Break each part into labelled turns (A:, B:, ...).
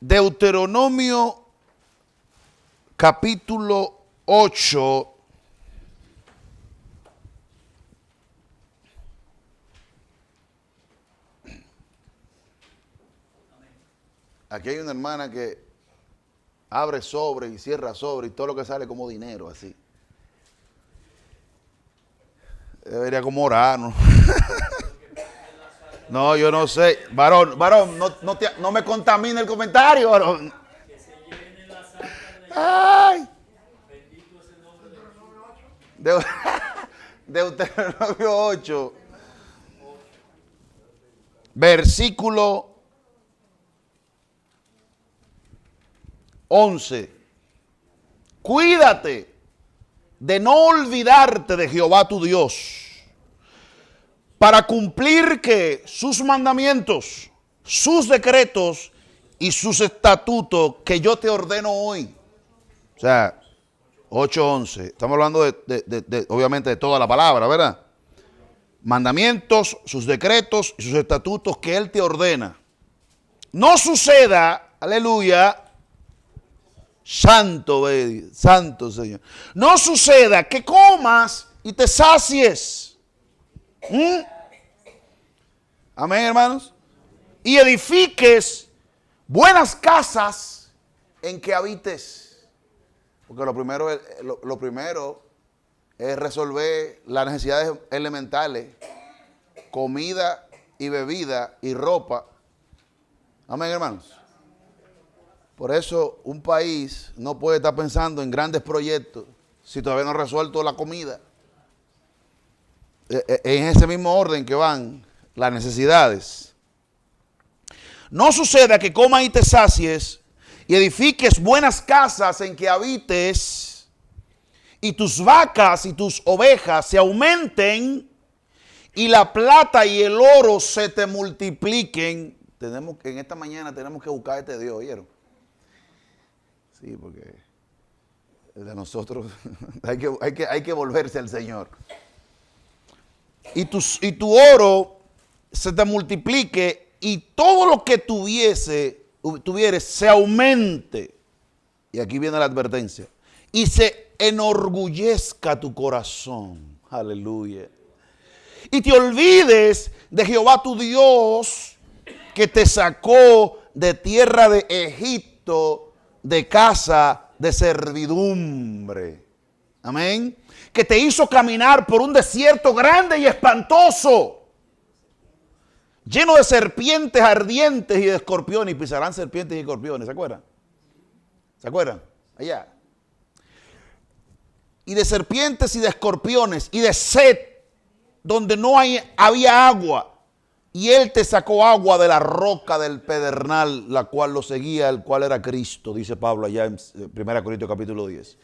A: Deuteronomio capítulo 8. Aquí hay una hermana que abre sobre y cierra sobre y todo lo que sale como dinero, así. Debería como orar, ¿no? No, yo no sé. Varón, no me contamine el comentario, varón. Ay. Deuteronomio 8, versículo 11. Cuídate de no olvidarte de Jehová tu Dios, para cumplir que sus mandamientos, sus decretos y sus estatutos que yo te ordeno hoy. O sea, 8:11. Estamos hablando de obviamente de toda la palabra, ¿verdad? Mandamientos, sus decretos y sus estatutos que Él te ordena. No suceda, aleluya, santo Señor. No suceda que comas y te sacies. Amén, hermanos. Y edifiques buenas casas en que habites. Porque lo primero es resolver las necesidades elementales, comida y bebida y ropa. Amén, hermanos. Por eso un país no puede estar pensando en grandes proyectos si todavía no ha resuelto la comida. En ese mismo orden que van las necesidades. No suceda que comas y te sacies y edifiques buenas casas en que habites, y tus vacas y tus ovejas se aumenten, y la plata y el oro se te multipliquen. En esta mañana tenemos que buscar a este Dios, ¿oyeron? Sí, porque de nosotros hay que volverse al Señor. Y tu oro se te multiplique, y todo lo que tuvieres se aumente. Y aquí viene la advertencia. Y se enorgullezca tu corazón. Aleluya. Y te olvides de Jehová tu Dios, que te sacó de tierra de Egipto, de casa de servidumbre. Amén. Que te hizo caminar por un desierto grande y espantoso, lleno de serpientes ardientes y de escorpiones, y pisarán serpientes y escorpiones. ¿Se acuerdan? ¿Se acuerdan? Allá. Y de serpientes y de escorpiones y de sed, donde no había agua. Y Él te sacó agua de la roca del pedernal, la cual lo seguía, el cual era Cristo, dice Pablo allá en 1 Corintios capítulo 10.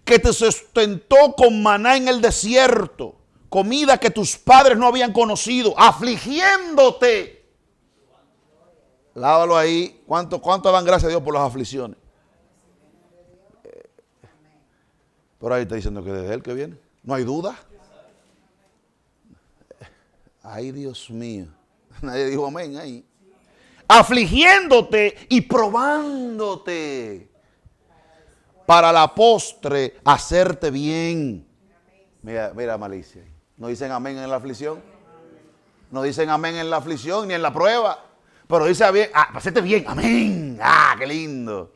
A: Que te sustentó con maná en el desierto, comida que tus padres no habían conocido, afligiéndote. Lávalo ahí. ¿Cuánto dan gracias a Dios por las aflicciones? Por ahí está diciendo que desde Él que viene. No hay duda. Ay, Dios mío. Nadie dijo amén ahí. Afligiéndote y probándote, para la postre hacerte bien. Mira malicia. ¿No dicen amén en la aflicción? No dicen amén en la aflicción ni en la prueba. Pero dice bien, hacerte bien. Amén. Qué lindo.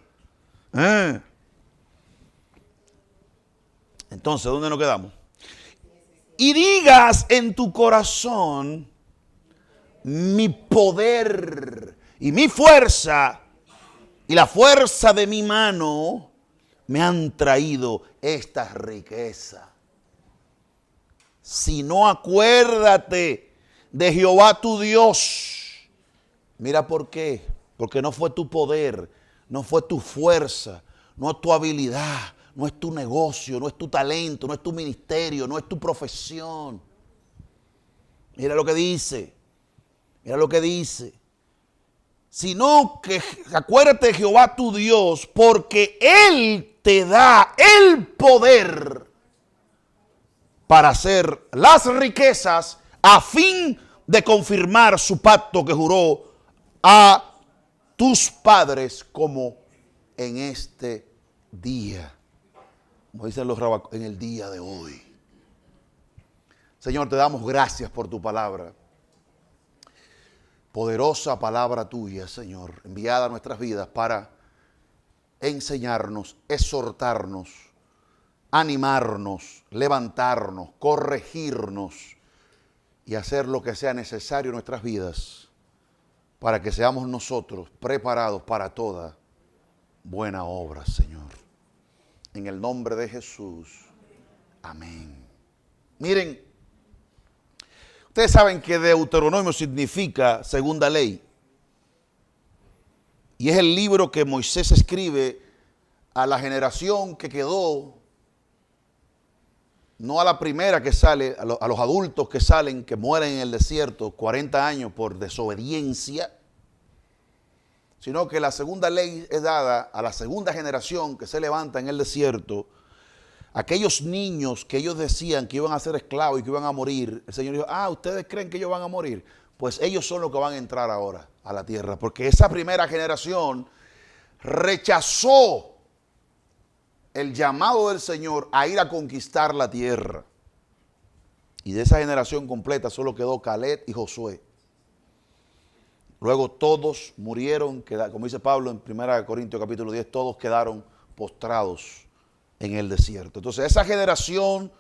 A: Entonces, ¿dónde nos quedamos? Y digas en tu corazón: mi poder y mi fuerza y la fuerza de mi mano me han traído esta riqueza. Si no, acuérdate de Jehová tu Dios. Mira por qué. Porque no fue tu poder, no fue tu fuerza, no es tu habilidad, no es tu negocio, no es tu talento, no es tu ministerio, no es tu profesión. Mira lo que dice. Mira lo que dice. Sino que acuérdate de Jehová tu Dios, porque Él te da el poder para hacer las riquezas, a fin de confirmar su pacto que juró a tus padres como en este día. Como dicen los rabacos, en el día de hoy. Señor, te damos gracias por tu palabra. Poderosa palabra tuya, Señor, enviada a nuestras vidas para enseñarnos, exhortarnos, animarnos, levantarnos, corregirnos y hacer lo que sea necesario en nuestras vidas para que seamos nosotros preparados para toda buena obra, Señor. En el nombre de Jesús. Amén. Miren, ustedes saben que Deuteronomio significa segunda ley. Y es el libro que Moisés escribe a la generación que quedó, no a la primera que sale, a los adultos que salen, que mueren en el desierto 40 años por desobediencia, sino que la segunda ley es dada a la segunda generación que se levanta en el desierto. Aquellos niños que ellos decían que iban a ser esclavos y que iban a morir, el Señor dijo, ¿ustedes creen que ellos van a morir? Pues ellos son los que van a entrar ahora a la tierra, porque esa primera generación rechazó el llamado del Señor a ir a conquistar la tierra. Y de esa generación completa solo quedó Caleb y Josué. Luego todos murieron, como dice Pablo en 1 Corintios capítulo 10, todos quedaron postrados en el desierto. Entonces esa generación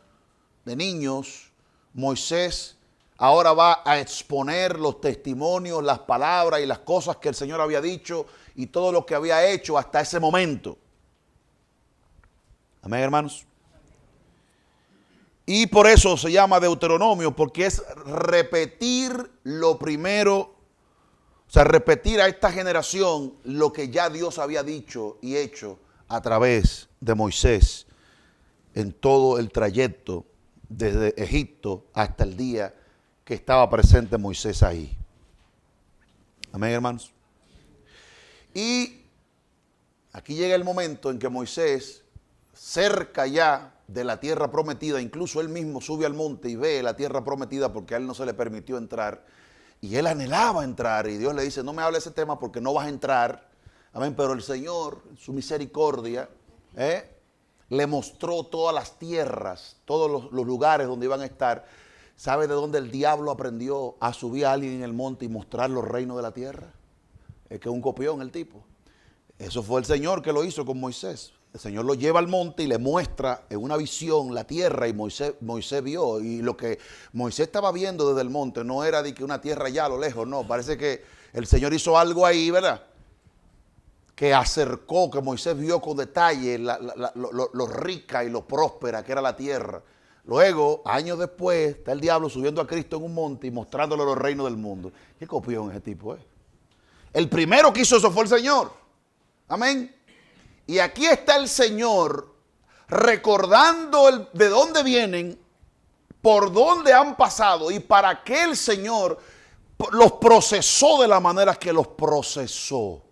A: de niños, Moisés ahora va a exponer los testimonios, las palabras y las cosas que el Señor había dicho y todo lo que había hecho hasta ese momento. Amén, hermanos. Y por eso se llama Deuteronomio, porque es repetir lo primero, o sea, repetir a esta generación lo que ya Dios había dicho y hecho a través de Moisés en todo el trayecto desde Egipto hasta el día que estaba presente Moisés ahí. Amén, hermanos. Y aquí llega el momento en que Moisés, cerca ya de la tierra prometida, incluso él mismo sube al monte y ve la tierra prometida porque a él no se le permitió entrar. Y él anhelaba entrar y Dios le dice, no me hable ese tema porque no vas a entrar. Amén, pero el Señor, su misericordia, le mostró todas las tierras, todos los lugares donde iban a estar. ¿Sabe de dónde el diablo aprendió a subir a alguien en el monte y mostrar los reinos de la tierra? Es que es un copión el tipo. Eso fue el Señor que lo hizo con Moisés. El Señor lo lleva al monte y le muestra en una visión la tierra y Moisés vio. Y lo que Moisés estaba viendo desde el monte no era de que una tierra allá a lo lejos, no. Parece que el Señor hizo algo ahí, ¿verdad? Que acercó, que Moisés vio con detalle lo rica y lo próspera que era la tierra. Luego, años después, está el diablo subiendo a Cristo en un monte y mostrándole los reinos del mundo. ¿Qué copión ese tipo, El primero que hizo eso fue el Señor. Amén. Y aquí está el Señor recordando de dónde vienen, por dónde han pasado y para qué el Señor los procesó de la manera que los procesó.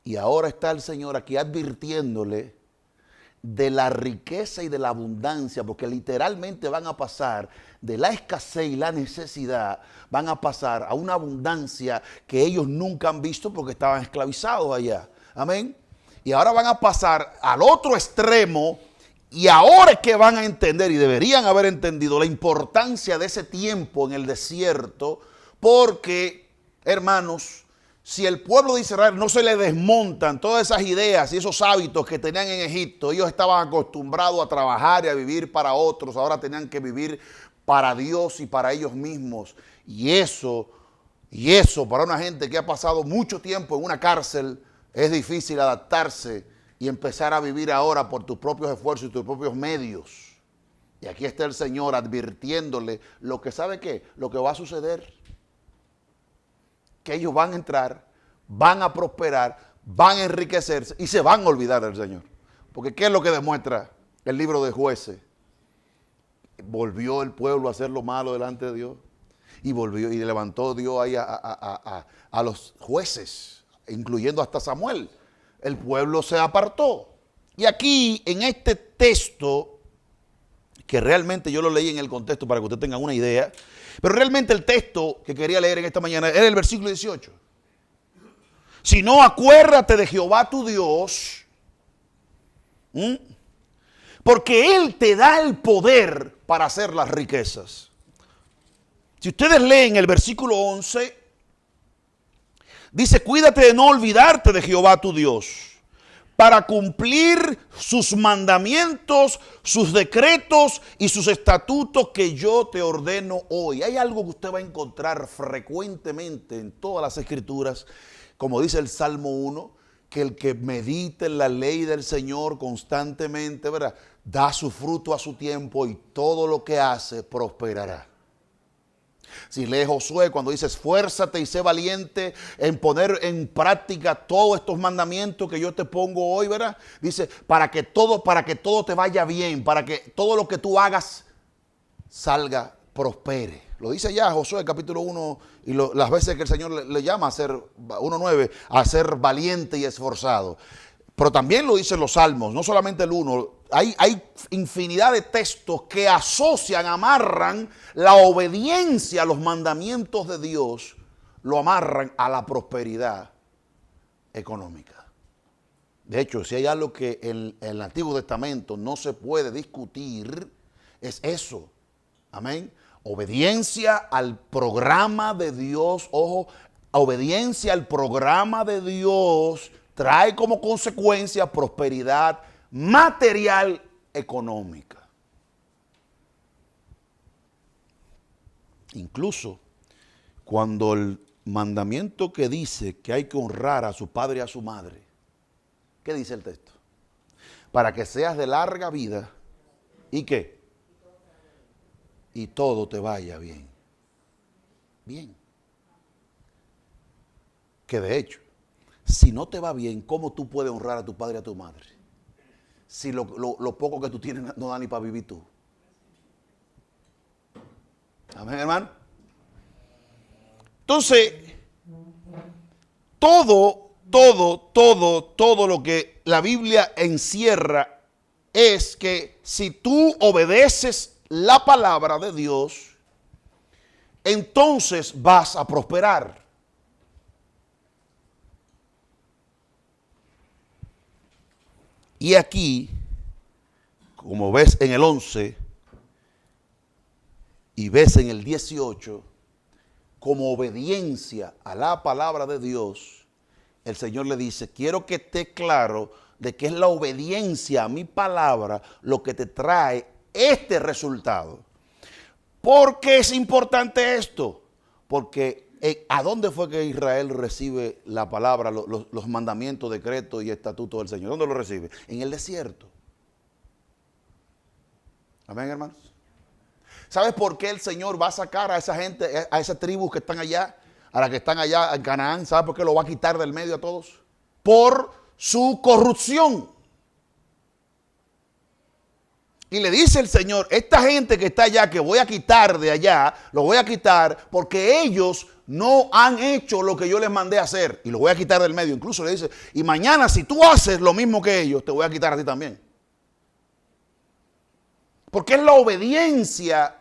A: Y ahora está el Señor aquí advirtiéndole de la riqueza y de la abundancia, porque literalmente van a pasar de la escasez y la necesidad, van a pasar a una abundancia que ellos nunca han visto porque estaban esclavizados allá. Amén. Y ahora van a pasar al otro extremo y ahora es que van a entender y deberían haber entendido la importancia de ese tiempo en el desierto, porque, hermanos, si el pueblo de Israel no se le desmontan todas esas ideas y esos hábitos que tenían en Egipto, ellos estaban acostumbrados a trabajar y a vivir para otros, ahora tenían que vivir para Dios y para ellos mismos. Y eso para una gente que ha pasado mucho tiempo en una cárcel, es difícil adaptarse y empezar a vivir ahora por tus propios esfuerzos y tus propios medios. Y aquí está el Señor advirtiéndole lo que sabe qué, lo que va a suceder. Que ellos van a entrar, van a prosperar, van a enriquecerse y se van a olvidar del Señor. Porque ¿qué es lo que demuestra el libro de Jueces? Volvió el pueblo a hacer lo malo delante de Dios y volvió y levantó Dios ahí a los jueces, incluyendo hasta Samuel. El pueblo se apartó. Y aquí, en este texto, que realmente yo lo leí en el contexto para que usted tenga una idea, pero realmente el texto que quería leer en esta mañana era el versículo 18. sino acuérdate de Jehová tu Dios, porque Él te da el poder para hacer las riquezas. Si ustedes leen el versículo 11, dice, cuídate de no olvidarte de Jehová tu Dios, para cumplir sus mandamientos, sus decretos y sus estatutos que yo te ordeno hoy. Hay algo que usted va a encontrar frecuentemente en todas las escrituras, como dice el Salmo 1, que el que medite en la ley del Señor constantemente, ¿verdad?, da su fruto a su tiempo y todo lo que hace prosperará. Si lees Josué, cuando dice esfuérzate y sé valiente en poner en práctica todos estos mandamientos que yo te pongo hoy, ¿verdad? Dice, para que todo te vaya bien, para que todo lo que tú hagas salga, prospere. Lo dice ya Josué capítulo 1 y las veces que el Señor le llama a ser, 1:9, a ser valiente y esforzado. Pero también lo dicen los salmos, no solamente el 1. Hay infinidad de textos que asocian, amarran la obediencia a los mandamientos de Dios, lo amarran a la prosperidad económica. De hecho, si hay algo que en el Antiguo Testamento no se puede discutir, es eso. Amén. Obediencia al programa de Dios. Ojo, obediencia al programa de Dios trae como consecuencia prosperidad material económica. Incluso cuando el mandamiento que dice que hay que honrar a su padre y a su madre, ¿qué dice el texto? Para que seas de larga vida y ¿qué? Y todo te vaya bien. Bien. Que de hecho, si no te va bien, ¿cómo tú puedes honrar a tu padre y a tu madre? Si lo poco que tú tienes no da ni para vivir tú. Amén, hermano. Entonces, todo lo que la Biblia encierra es que si tú obedeces la palabra de Dios, entonces vas a prosperar. Y aquí, como ves en el 11 y ves en el 18, como obediencia a la palabra de Dios, el Señor le dice, quiero que esté claro de que es la obediencia a mi palabra lo que te trae este resultado. ¿Por qué es importante esto? Porque ¿a dónde fue que Israel recibe la palabra, los mandamientos, decretos y estatutos del Señor? ¿Dónde lo recibe? En el desierto. Amén, hermanos. ¿Sabes por qué el Señor va a sacar a esa gente, a esas tribus que están allá, a las que están allá en Canaán? ¿Sabes por qué lo va a quitar del medio a todos? Por su corrupción. Y le dice el Señor, esta gente que está allá, que voy a quitar de allá, lo voy a quitar porque ellos no han hecho lo que yo les mandé a hacer. Y lo voy a quitar del medio. Incluso le dice, y mañana si tú haces lo mismo que ellos, te voy a quitar a ti también. Porque es la obediencia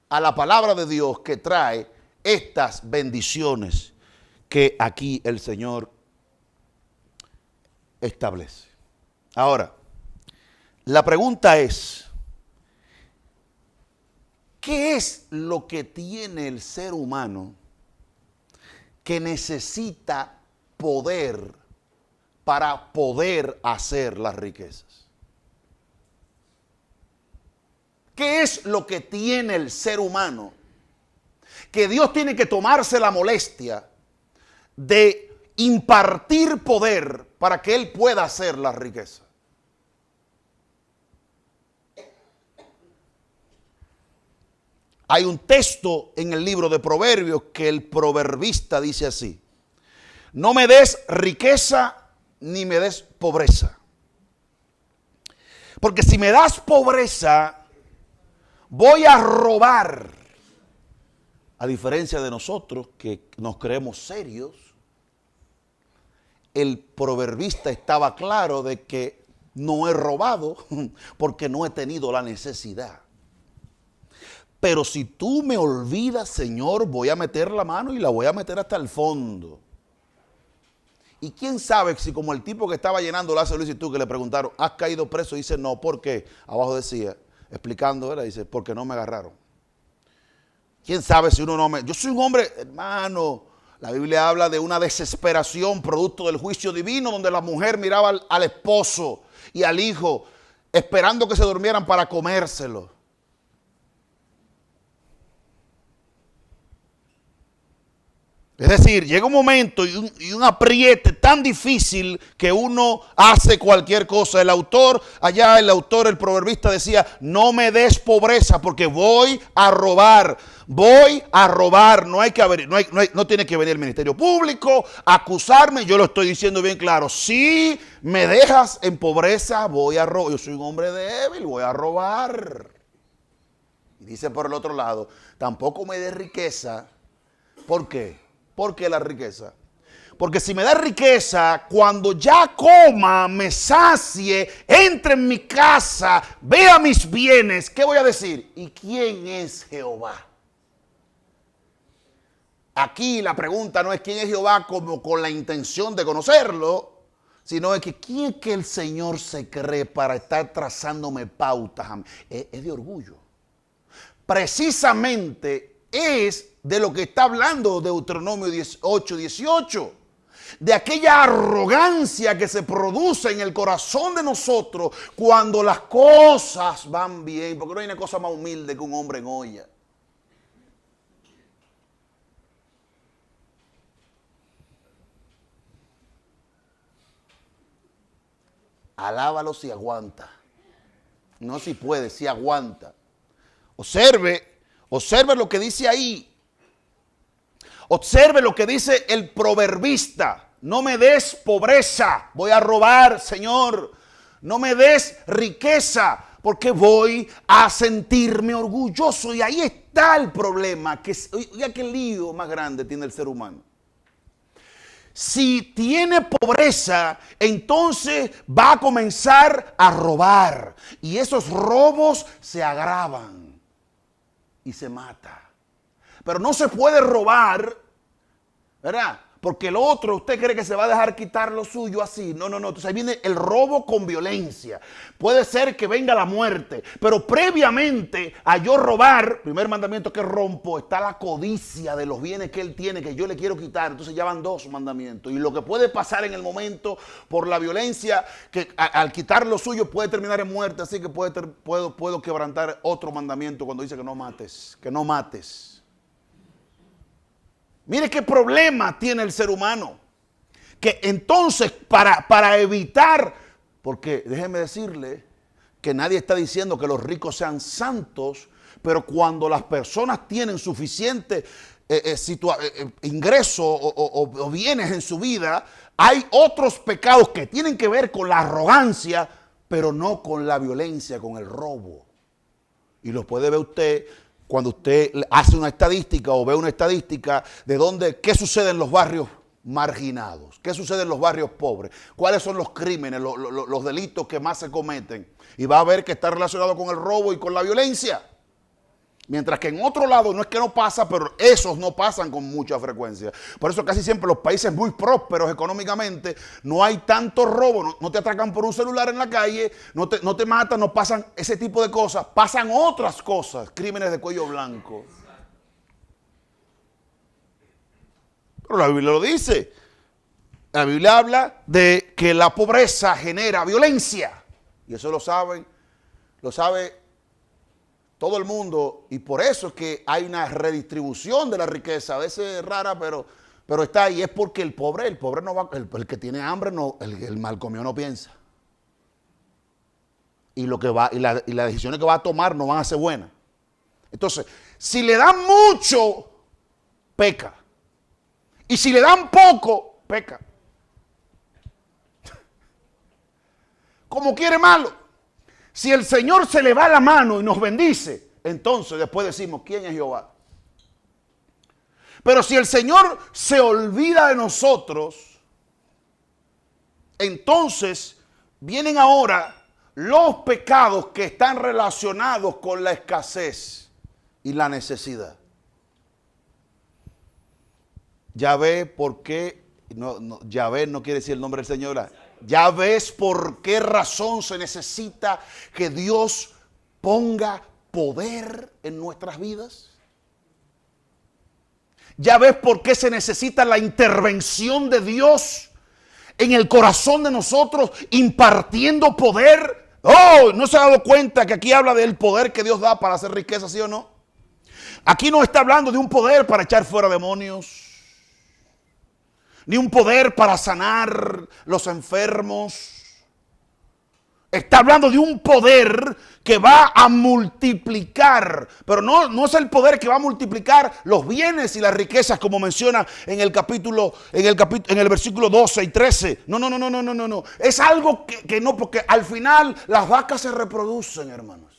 A: a la palabra de Dios que trae estas bendiciones que aquí el Señor establece. Ahora, la pregunta es, ¿qué es lo que tiene el ser humano que necesita poder para poder hacer las riquezas? ¿Qué es lo que tiene el ser humano que Dios tiene que tomarse la molestia de impartir poder para que Él pueda hacer las riquezas? Hay un texto en el libro de Proverbios que el proverbista dice así: no me des riqueza ni me des pobreza. Porque si me das pobreza, voy a robar. A diferencia de nosotros que nos creemos serios, el proverbista estaba claro de que no he robado porque no he tenido la necesidad. Pero si tú me olvidas, Señor, voy a meter la mano y la voy a meter hasta el fondo. Y quién sabe si como el tipo que estaba llenando la solicitud que le preguntaron, ¿has caído preso? Dice, no, ¿por qué? Abajo decía, explicando, ¿verdad? Dice, porque no me agarraron. ¿Quién sabe si uno no me... Yo soy un hombre, hermano, la Biblia habla de una desesperación producto del juicio divino, donde la mujer miraba al esposo y al hijo, esperando que se durmieran para comérselo. Es decir, llega un momento y un apriete tan difícil que uno hace cualquier cosa. El autor, el proverbista decía, no me des pobreza porque voy a robar. Voy a robar. No tiene que venir el Ministerio Público a acusarme. Yo lo estoy diciendo bien claro. Si me dejas en pobreza, voy a robar. Yo soy un hombre débil, voy a robar. Y dice por el otro lado, tampoco me des riqueza. ¿Por qué? ¿Por qué la riqueza? Porque si me da riqueza, cuando ya coma, me sacie, entre en mi casa, vea mis bienes, ¿qué voy a decir? ¿Y quién es Jehová? Aquí la pregunta no es quién es Jehová como con la intención de conocerlo, sino es que quién es que el Señor se cree para estar trazándome pautas. Es de orgullo. Precisamente es de lo que está hablando Deuteronomio 18. De aquella arrogancia que se produce en el corazón de nosotros cuando las cosas van bien. Porque no hay una cosa más humilde que un hombre en olla. Alábalo si aguanta. No si puede, si aguanta. Observe lo que dice ahí. Observe lo que dice el proverbista. No me des pobreza, voy a robar, Señor. No me des riqueza, porque voy a sentirme orgulloso. Y ahí está el problema. Oiga, qué lío más grande tiene el ser humano. Si tiene pobreza, entonces va a comenzar a robar. Y esos robos se agravan y se mata. Pero no se puede robar, ¿verdad? Porque el otro, usted cree que se va a dejar quitar lo suyo así. No. Entonces ahí viene el robo con violencia. Puede ser que venga la muerte. Pero previamente a yo robar, primer mandamiento que rompo, está la codicia de los bienes que él tiene, que yo le quiero quitar. Entonces ya van dos mandamientos. Y lo que puede pasar en el momento por la violencia, que al quitar lo suyo puede terminar en muerte. Así que puedo quebrantar otro mandamiento cuando dice que no mates. Que no mates. Mire qué problema tiene el ser humano. Que entonces para evitar, porque déjeme decirle que nadie está diciendo que los ricos sean santos, pero cuando las personas tienen suficiente ingreso o bienes en su vida, hay otros pecados que tienen que ver con la arrogancia, pero no con la violencia, con el robo. Y lo puede ver usted cuando usted hace una estadística o ve una estadística de qué sucede en los barrios marginados, qué sucede en los barrios pobres, cuáles son los crímenes, los delitos que más se cometen. Y va a ver que está relacionado con el robo y con la violencia. Mientras que en otro lado no es que no pasa, pero esos no pasan con mucha frecuencia. Por eso casi siempre los países muy prósperos económicamente no hay tanto robo, no te atracan por un celular en la calle, no te matan, no pasan ese tipo de cosas. Pasan otras cosas, crímenes de cuello blanco. Pero la Biblia lo dice. La Biblia habla de que la pobreza genera violencia. Y eso lo sabe todo el mundo, y por eso es que hay una redistribución de la riqueza, a veces rara, pero está ahí. Es porque el pobre no va, el que tiene hambre, no, el mal comido no piensa. Y las decisiones que va a tomar no van a ser buenas. Entonces, si le dan mucho, peca. Y si le dan poco, peca. Como quiere malo. Si el Señor se le va la mano y nos bendice, entonces después decimos, ¿quién es Jehová? Pero si el Señor se olvida de nosotros, entonces vienen ahora los pecados que están relacionados con la escasez y la necesidad. Ya ve por qué No, Yahvé no quiere decir el nombre del Señor. Ya ves por qué razón se necesita que Dios ponga poder en nuestras vidas. Ya ves por qué se necesita la intervención de Dios en el corazón de nosotros, impartiendo poder. Oh, ¿no se ha dado cuenta que aquí habla del poder que Dios da para hacer riqueza, sí o no? Aquí no está hablando de un poder para echar fuera demonios, ni un poder para sanar los enfermos. Está hablando de un poder que va a multiplicar, pero no es el poder que va a multiplicar los bienes y las riquezas como menciona en el versículo 12 y 13. No. Es algo que no, porque al final las vacas se reproducen, hermanos,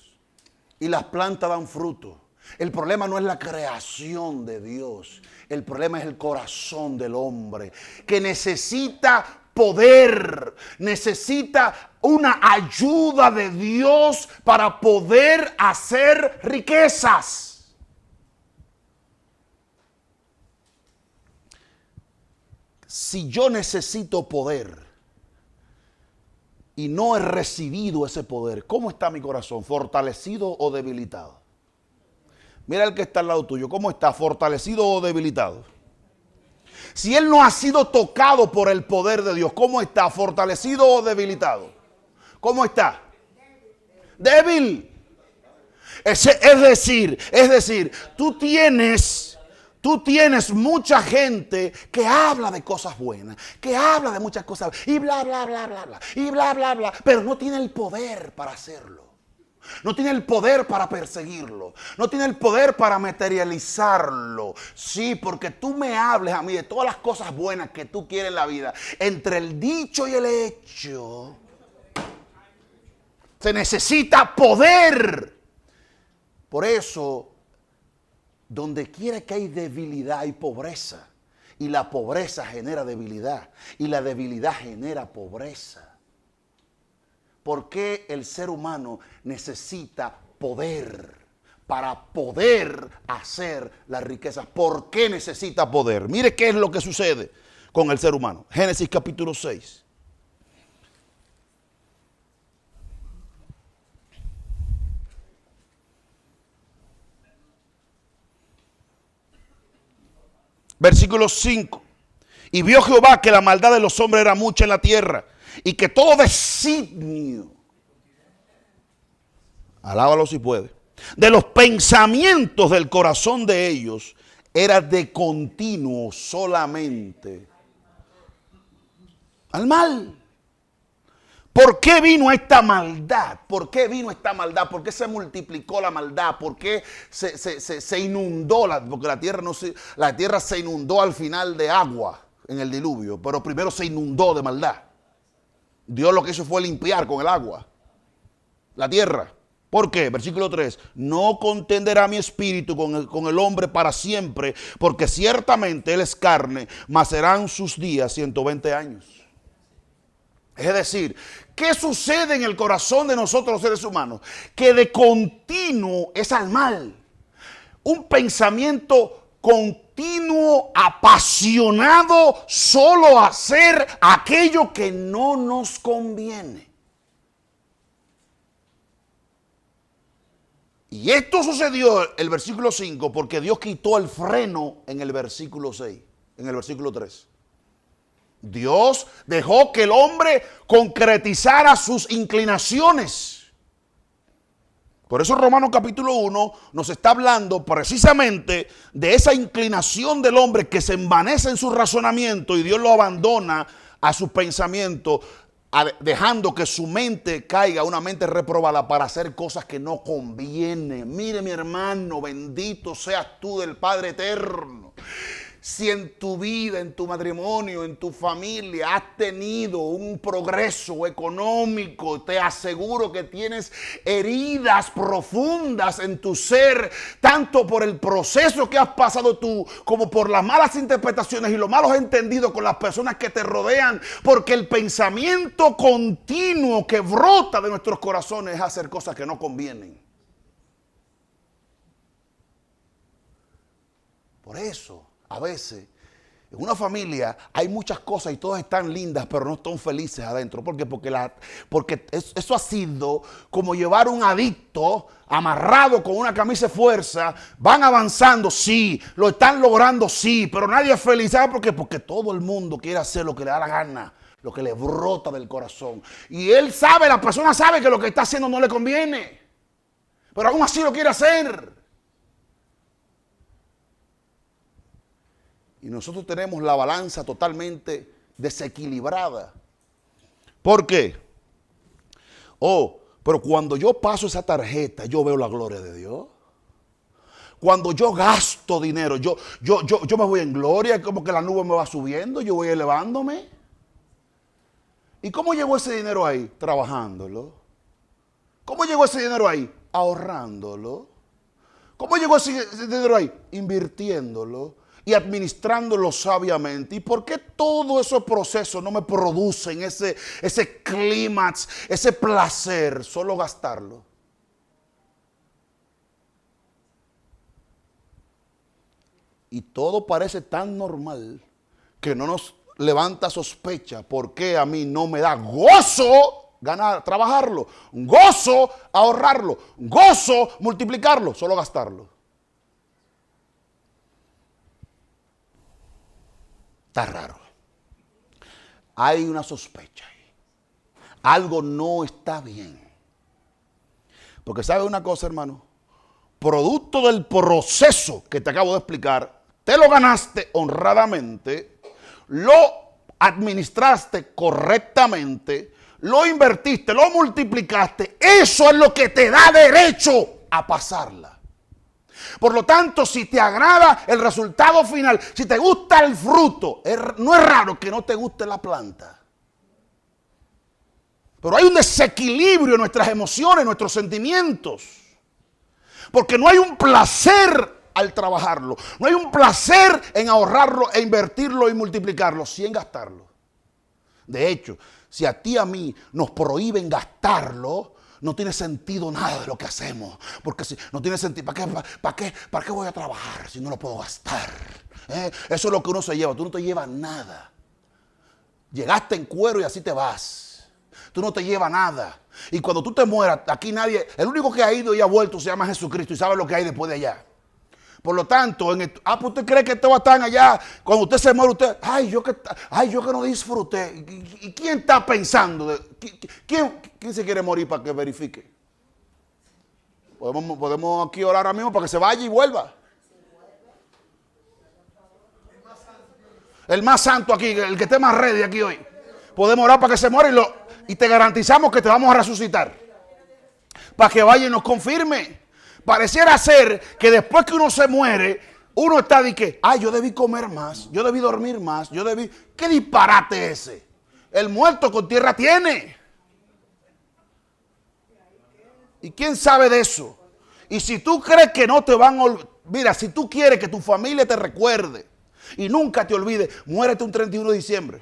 A: y las plantas dan fruto. El problema no es la creación de Dios, el problema es el corazón del hombre, que necesita poder, necesita una ayuda de Dios para poder hacer riquezas. Si yo necesito poder y no he recibido ese poder, ¿cómo está mi corazón? ¿Fortalecido o debilitado? Mira el que está al lado tuyo, ¿cómo está? ¿Fortalecido o debilitado? Si él no ha sido tocado por el poder de Dios, ¿cómo está? ¿Fortalecido o debilitado? ¿Cómo está? Débil. Es decir, tú tienes mucha gente que habla de cosas buenas, que habla de muchas cosas y bla, bla, bla, bla, bla, y bla, bla, bla, pero no tiene el poder para hacerlo. No tiene el poder para perseguirlo. No tiene el poder para materializarlo. Sí, porque tú me hables a mí de todas las cosas buenas que tú quieres en la vida. Entre el dicho y el hecho se necesita poder. Por eso, donde quiera que hay debilidad hay pobreza. Y la pobreza genera debilidad. Y la debilidad genera pobreza. ¿Por qué el ser humano necesita poder para poder hacer las riquezas? ¿Por qué necesita poder? Mire qué es lo que sucede con el ser humano. Génesis capítulo 6. Versículo 5. Y vio Jehová que la maldad de los hombres era mucha en la tierra, y que todo designio, alábalo si puede, de los pensamientos del corazón de ellos era de continuo solamente al mal. ¿Por qué vino esta maldad? ¿Por qué vino esta maldad? ¿Por qué se multiplicó la maldad? ¿Por qué se inundó? Porque la tierra se inundó al final de agua en el diluvio, pero primero se inundó de maldad. Dios lo que hizo fue limpiar con el agua la tierra. ¿Por qué? Versículo 3. No contenderá mi espíritu con el hombre para siempre, porque ciertamente él es carne, mas serán sus días 120 años. Es decir, ¿qué sucede en el corazón de nosotros los seres humanos? Que de continuo es al mal. Un pensamiento continuo, apasionado, solo a hacer aquello que no nos conviene. Y esto sucedió el versículo 5 porque Dios quitó el freno en el versículo 6, en el versículo 3. Dios dejó que el hombre concretizara sus inclinaciones. Por eso Romanos capítulo 1 nos está hablando precisamente de esa inclinación del hombre que se envanece en su razonamiento y Dios lo abandona a sus pensamientos, dejando que su mente caiga, una mente reprobada para hacer cosas que no convienen. Mire, mi hermano, bendito seas tú del Padre eterno. Si en tu vida, en tu matrimonio, en tu familia has tenido un progreso económico, te aseguro que tienes heridas profundas en tu ser, tanto por el proceso que has pasado tú, como por las malas interpretaciones y los malos entendidos con las personas que te rodean, porque el pensamiento continuo que brota de nuestros corazones es hacer cosas que no convienen. Por eso, a veces En una familia hay muchas cosas y todas están lindas, pero no están felices adentro. ¿Por qué? Porque eso ha sido como llevar un adicto amarrado con una camisa de fuerza. Van avanzando, sí. Lo están logrando, sí. Pero nadie es feliz. ¿Sabe por qué? Porque todo el mundo quiere hacer lo que le da la gana, lo que le brota del corazón. Y él sabe, la persona sabe que lo que está haciendo no le conviene. Pero aún así lo quiere hacer. Y nosotros tenemos la balanza totalmente desequilibrada. ¿Por qué? Pero cuando yo paso esa tarjeta, yo veo la gloria de Dios. Cuando yo gasto dinero, yo me voy en gloria, como que la nube me va subiendo, yo voy elevándome. ¿Y cómo llegó ese dinero ahí? Trabajándolo. ¿Cómo llegó ese dinero ahí? Ahorrándolo. ¿Cómo llegó ese dinero ahí? Invirtiéndolo y administrándolo sabiamente. ¿Y por qué todos esos procesos no me producen ese clímax, ese placer? Solo gastarlo. Y todo parece tan normal que no nos levanta sospecha. ¿Por qué a mí no me da gozo ganar, trabajarlo? Gozo ahorrarlo. Gozo multiplicarlo. Solo gastarlo. Está raro. Hay una sospecha ahí. Algo no está bien. Porque ¿sabe una cosa, hermano? Producto del proceso que te acabo de explicar, te lo ganaste honradamente, lo administraste correctamente, lo invertiste, lo multiplicaste. Eso es lo que te da derecho a pasarla. Por lo tanto, si te agrada el resultado final, si te gusta el fruto, no es raro que no te guste la planta. Pero hay un desequilibrio en nuestras emociones, en nuestros sentimientos. Porque no hay un placer al trabajarlo. No hay un placer en ahorrarlo e invertirlo y multiplicarlo, sí en gastarlo. De hecho, si a ti y a mí nos prohíben gastarlo, no tiene sentido nada de lo que hacemos. Porque si no tiene sentido, ¿para qué voy a trabajar si no lo puedo gastar? Eso es lo que uno se lleva. Tú no te llevas nada. Llegaste en cuero y así te vas. Tú no te llevas nada. Y cuando tú te mueras, aquí nadie, el único que ha ido y ha vuelto se llama Jesucristo y sabe lo que hay después de allá. Por lo tanto, pues usted cree que esto va a estar allá. Cuando usted se muere, usted, yo que no disfruté. ¿Y quién está pensando? ¿Quién se quiere morir para que verifique? Podemos aquí orar ahora mismo para que se vaya y vuelva. El más santo aquí, el que esté más ready aquí hoy. Podemos orar para que se muera y te garantizamos que te vamos a resucitar. Para que vaya y nos confirme. Pareciera ser que después que uno se muere, uno está de que, yo debí comer más, yo debí dormir más, ¿Qué disparate ese? El muerto con tierra tiene. ¿Y quién sabe de eso? Y si tú crees que no te van a olvidar, mira, si tú quieres que tu familia te recuerde y nunca te olvide, muérete un 31 de diciembre.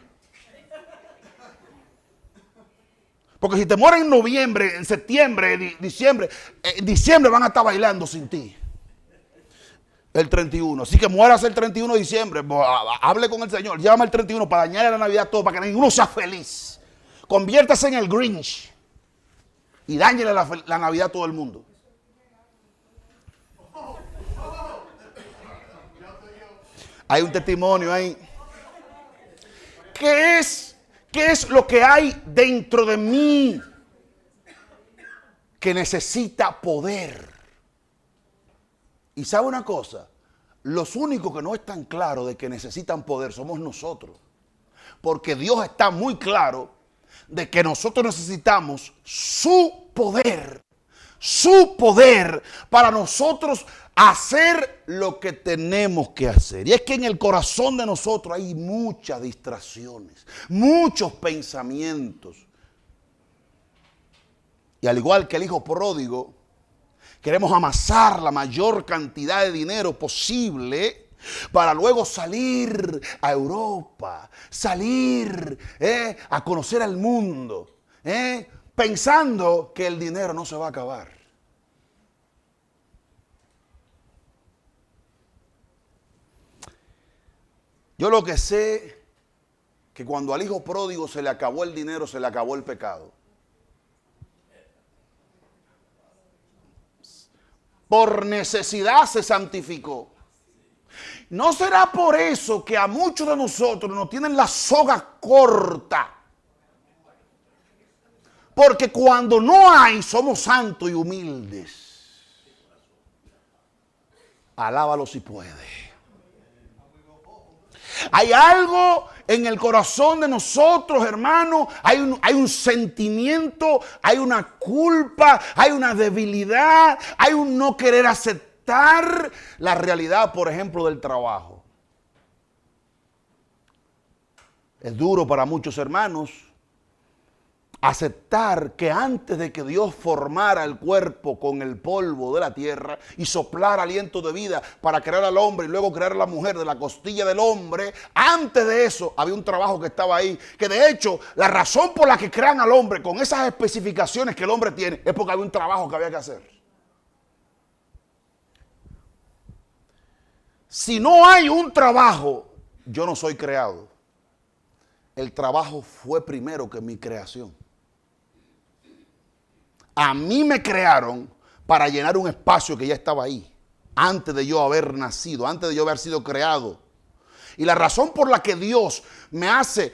A: Porque si te mueres en noviembre, en septiembre, diciembre, en diciembre van a estar bailando sin ti. El 31. Así que mueras el 31 de diciembre. Hable con el Señor. Llama el 31 para dañar la Navidad todo, para que ninguno sea feliz. Conviértase en el Grinch. Y dañele la Navidad a todo el mundo. Hay un testimonio ahí. ¿Qué es lo que hay dentro de mí que necesita poder? Y sabe una cosa, los únicos que no están claros de que necesitan poder somos nosotros. Porque Dios está muy claro de que nosotros necesitamos su poder para nosotros hacer lo que tenemos que hacer. Y es que en el corazón de nosotros hay muchas distracciones, muchos pensamientos. Y al igual que el hijo pródigo, queremos amasar la mayor cantidad de dinero posible para luego salir a Europa, salir a conocer al mundo, pensando que el dinero no se va a acabar. Yo lo que sé que cuando al hijo pródigo se le acabó el dinero, se le acabó el pecado. Por necesidad se santificó. ¿No será por eso que a muchos de nosotros nos tienen la soga corta? Porque cuando no hay, somos santos y humildes. Alábalo si puede. Hay algo en el corazón de nosotros, hermanos. Hay un sentimiento, hay una culpa, hay una debilidad, hay un no querer aceptar la realidad, por ejemplo, del trabajo. Es duro para muchos hermanos aceptar que antes de que Dios formara el cuerpo con el polvo de la tierra y soplara aliento de vida para crear al hombre y luego crear a la mujer de la costilla del hombre, antes de eso había un trabajo que estaba ahí, que de hecho la razón por la que crean al hombre con esas especificaciones que el hombre tiene es porque había un trabajo que había que hacer. Si no hay un trabajo, yo no soy creado. El trabajo fue primero que mi creación. A mí me crearon para llenar un espacio que ya estaba ahí, antes de yo haber nacido, antes de yo haber sido creado. Y la razón por la que Dios me hace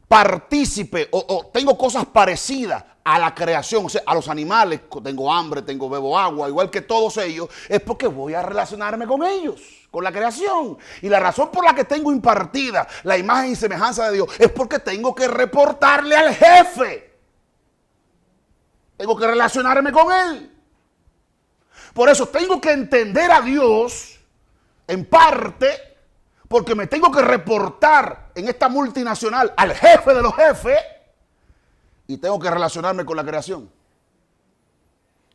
A: partícipe o tengo cosas parecidas a la creación, o sea, a los animales, tengo hambre, bebo agua, igual que todos ellos, es porque voy a relacionarme con ellos, con la creación. Y la razón por la que tengo impartida la imagen y semejanza de Dios es porque tengo que reportarle al jefe. Tengo que relacionarme con Él. Por eso tengo que entender a Dios en parte, porque me tengo que reportar en esta multinacional al jefe de los jefes y tengo que relacionarme con la creación.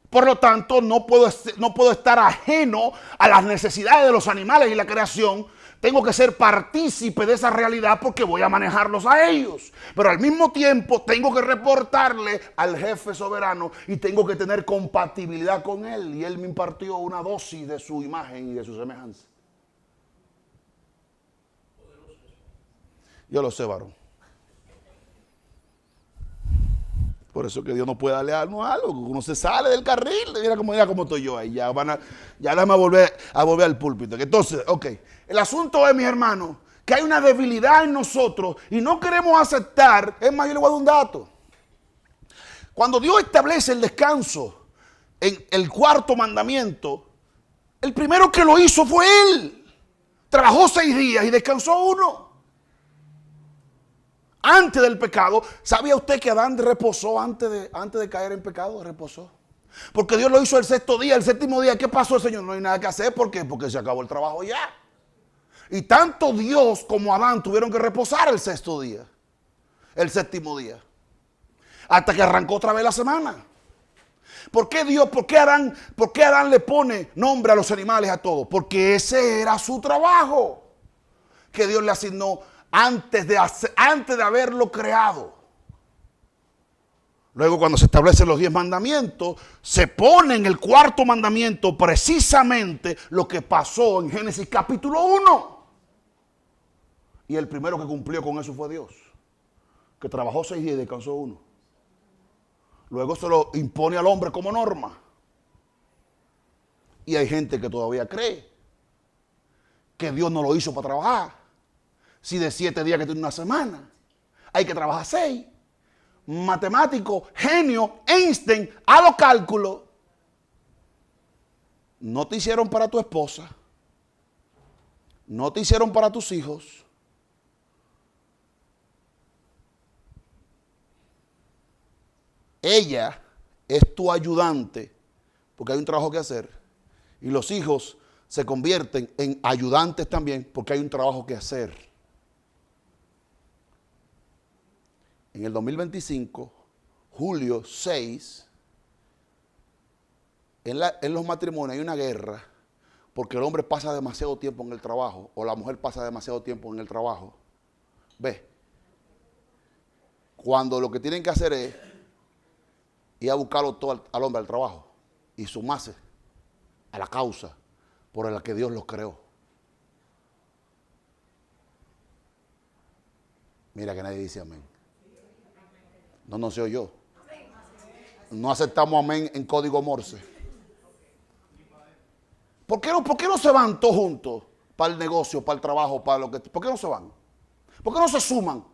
A: Por lo tanto, no puedo estar ajeno a las necesidades de los animales y la creación. Tengo que ser partícipe de esa realidad porque voy a manejarlos a ellos. Pero al mismo tiempo tengo que reportarle al jefe soberano y tengo que tener compatibilidad con él. Y él me impartió una dosis de su imagen y de su semejanza. Yo lo sé, varón. Por eso que Dios no puede darle a algo. Uno se sale del carril. Mira cómo estoy yo ahí. Ya déjame volver al púlpito. Entonces, ok. El asunto es, mis hermanos, que hay una debilidad en nosotros y no queremos aceptar. Es más, yo le voy a dar un dato. Cuando Dios establece el descanso en el cuarto mandamiento, el primero que lo hizo fue Él. Trabajó 6 días y descansó 1. Antes del pecado, ¿sabía usted que Adán reposó antes de caer en pecado? Reposó. Porque Dios lo hizo el 6º día. El 7º día, ¿qué pasó, Señor? No hay nada que hacer. ¿Por qué? Porque se acabó el trabajo ya. Y tanto Dios como Adán tuvieron que reposar el 6º día. El 7º día. Hasta que arrancó otra vez la semana. ¿Por qué Adán le pone nombre a los animales, a todos? Porque ese era su trabajo que Dios le asignó antes de haberlo creado. Luego, cuando se establecen los 10 mandamientos, se pone en el 4º mandamiento precisamente lo que pasó en Génesis capítulo 1. Y el primero que cumplió con eso fue Dios, que trabajó 6 días y descansó 1. Luego se lo impone al hombre como norma. Y hay gente que todavía cree que Dios no lo hizo para trabajar. Si de 7 días que tiene una semana, hay que trabajar 6. Matemático, genio, Einstein, a los cálculos. No te hicieron para tu esposa. No te hicieron para tus hijos. Ella es tu ayudante, porque hay un trabajo que hacer. Y los hijos se convierten en ayudantes también, porque hay un trabajo que hacer. En el 2025, julio 6, en los matrimonios hay una guerra porque el hombre pasa demasiado tiempo en el trabajo o la mujer pasa demasiado tiempo en el trabajo. Ve, cuando lo que tienen que hacer es ir a buscarlo todo al hombre al trabajo y sumarse a la causa por la que Dios los creó. Mira que nadie dice amén. No se oyó. No aceptamos amén en código Morse. ¿Por qué no se van todos juntos para el negocio, para el trabajo, para lo que? ¿Por qué no se van? ¿Por qué no se suman?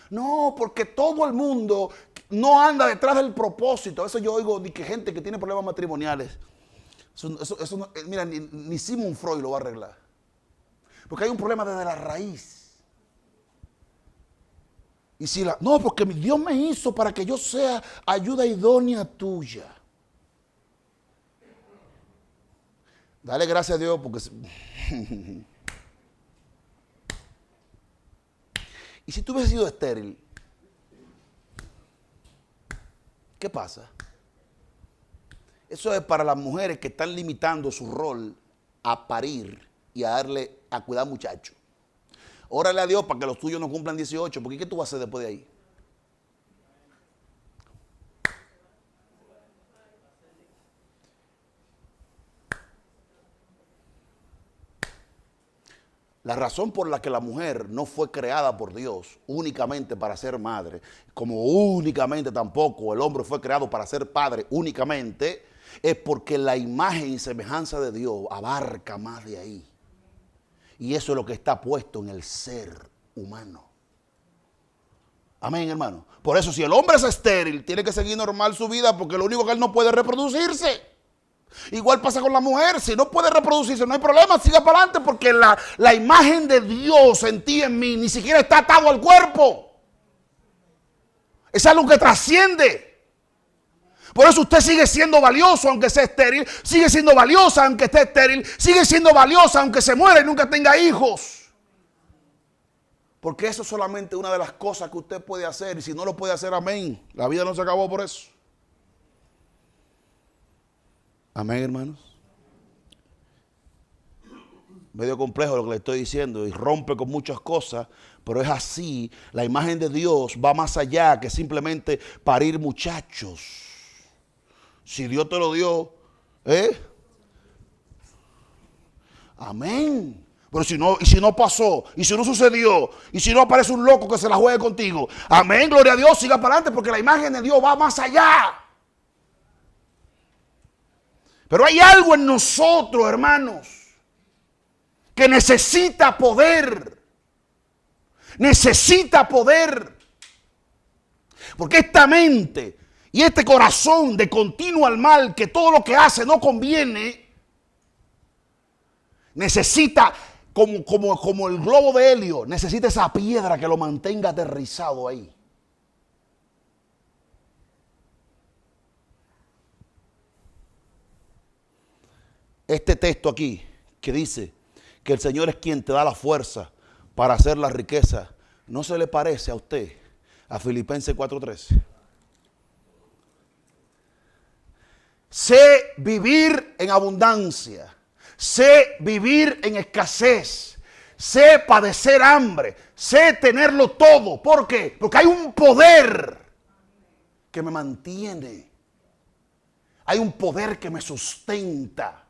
A: No, porque todo el mundo no anda detrás del propósito. Eso yo oigo de que gente que tiene problemas matrimoniales. Eso no, mira, ni Sigmund Freud lo va a arreglar. Porque hay un problema desde la raíz. Y si no, porque Dios me hizo para que yo sea ayuda idónea tuya. Dale gracias a Dios porque... ¿Y si tú hubieras sido estéril? ¿Qué pasa? Eso es para las mujeres que están limitando su rol a parir y a cuidar muchachos. Órale a Dios para que los tuyos no cumplan 18, porque ¿qué tú vas a hacer después de ahí? La razón por la que la mujer no fue creada por Dios únicamente para ser madre, como únicamente tampoco el hombre fue creado para ser padre únicamente, es porque la imagen y semejanza de Dios abarca más de ahí. Y eso es lo que está puesto en el ser humano. Amén, hermano. Por eso, si el hombre es estéril, tiene que seguir normal su vida, porque lo único que él no puede reproducirse. Igual pasa con la mujer. Si no puede reproducirse, no hay problema, siga para adelante, porque la imagen de Dios en ti y en mí ni siquiera está atado al cuerpo. Es algo que trasciende. Por eso usted sigue siendo valioso aunque sea estéril, sigue siendo valiosa aunque esté estéril, sigue siendo valiosa aunque se muera y nunca tenga hijos. Porque eso es solamente una de las cosas que usted puede hacer, y si no lo puede hacer, amén. La vida no se acabó por eso. Amén, hermanos. Medio complejo lo que le estoy diciendo y rompe con muchas cosas, pero es así. La imagen de Dios va más allá que simplemente parir muchachos. Si Dios te lo dio, amén. Pero si no pasó, y si no sucedió, y si no aparece un loco que se la juegue contigo, amén, gloria a Dios, siga para adelante, porque la imagen de Dios va más allá. Pero hay algo en nosotros, hermanos, que necesita poder. Necesita poder. Porque esta mente y este corazón de continuo al mal, que todo lo que hace no conviene, necesita, como el globo de helio, necesita esa piedra que lo mantenga aterrizado ahí. Este texto aquí, que dice que el Señor es quien te da la fuerza para hacer la riqueza, ¿no se le parece a usted a Filipenses 4:13? Sé vivir en abundancia, sé vivir en escasez, sé padecer hambre, sé tenerlo todo. ¿Por qué? Porque hay un poder que me mantiene. Hay un poder que me sustenta.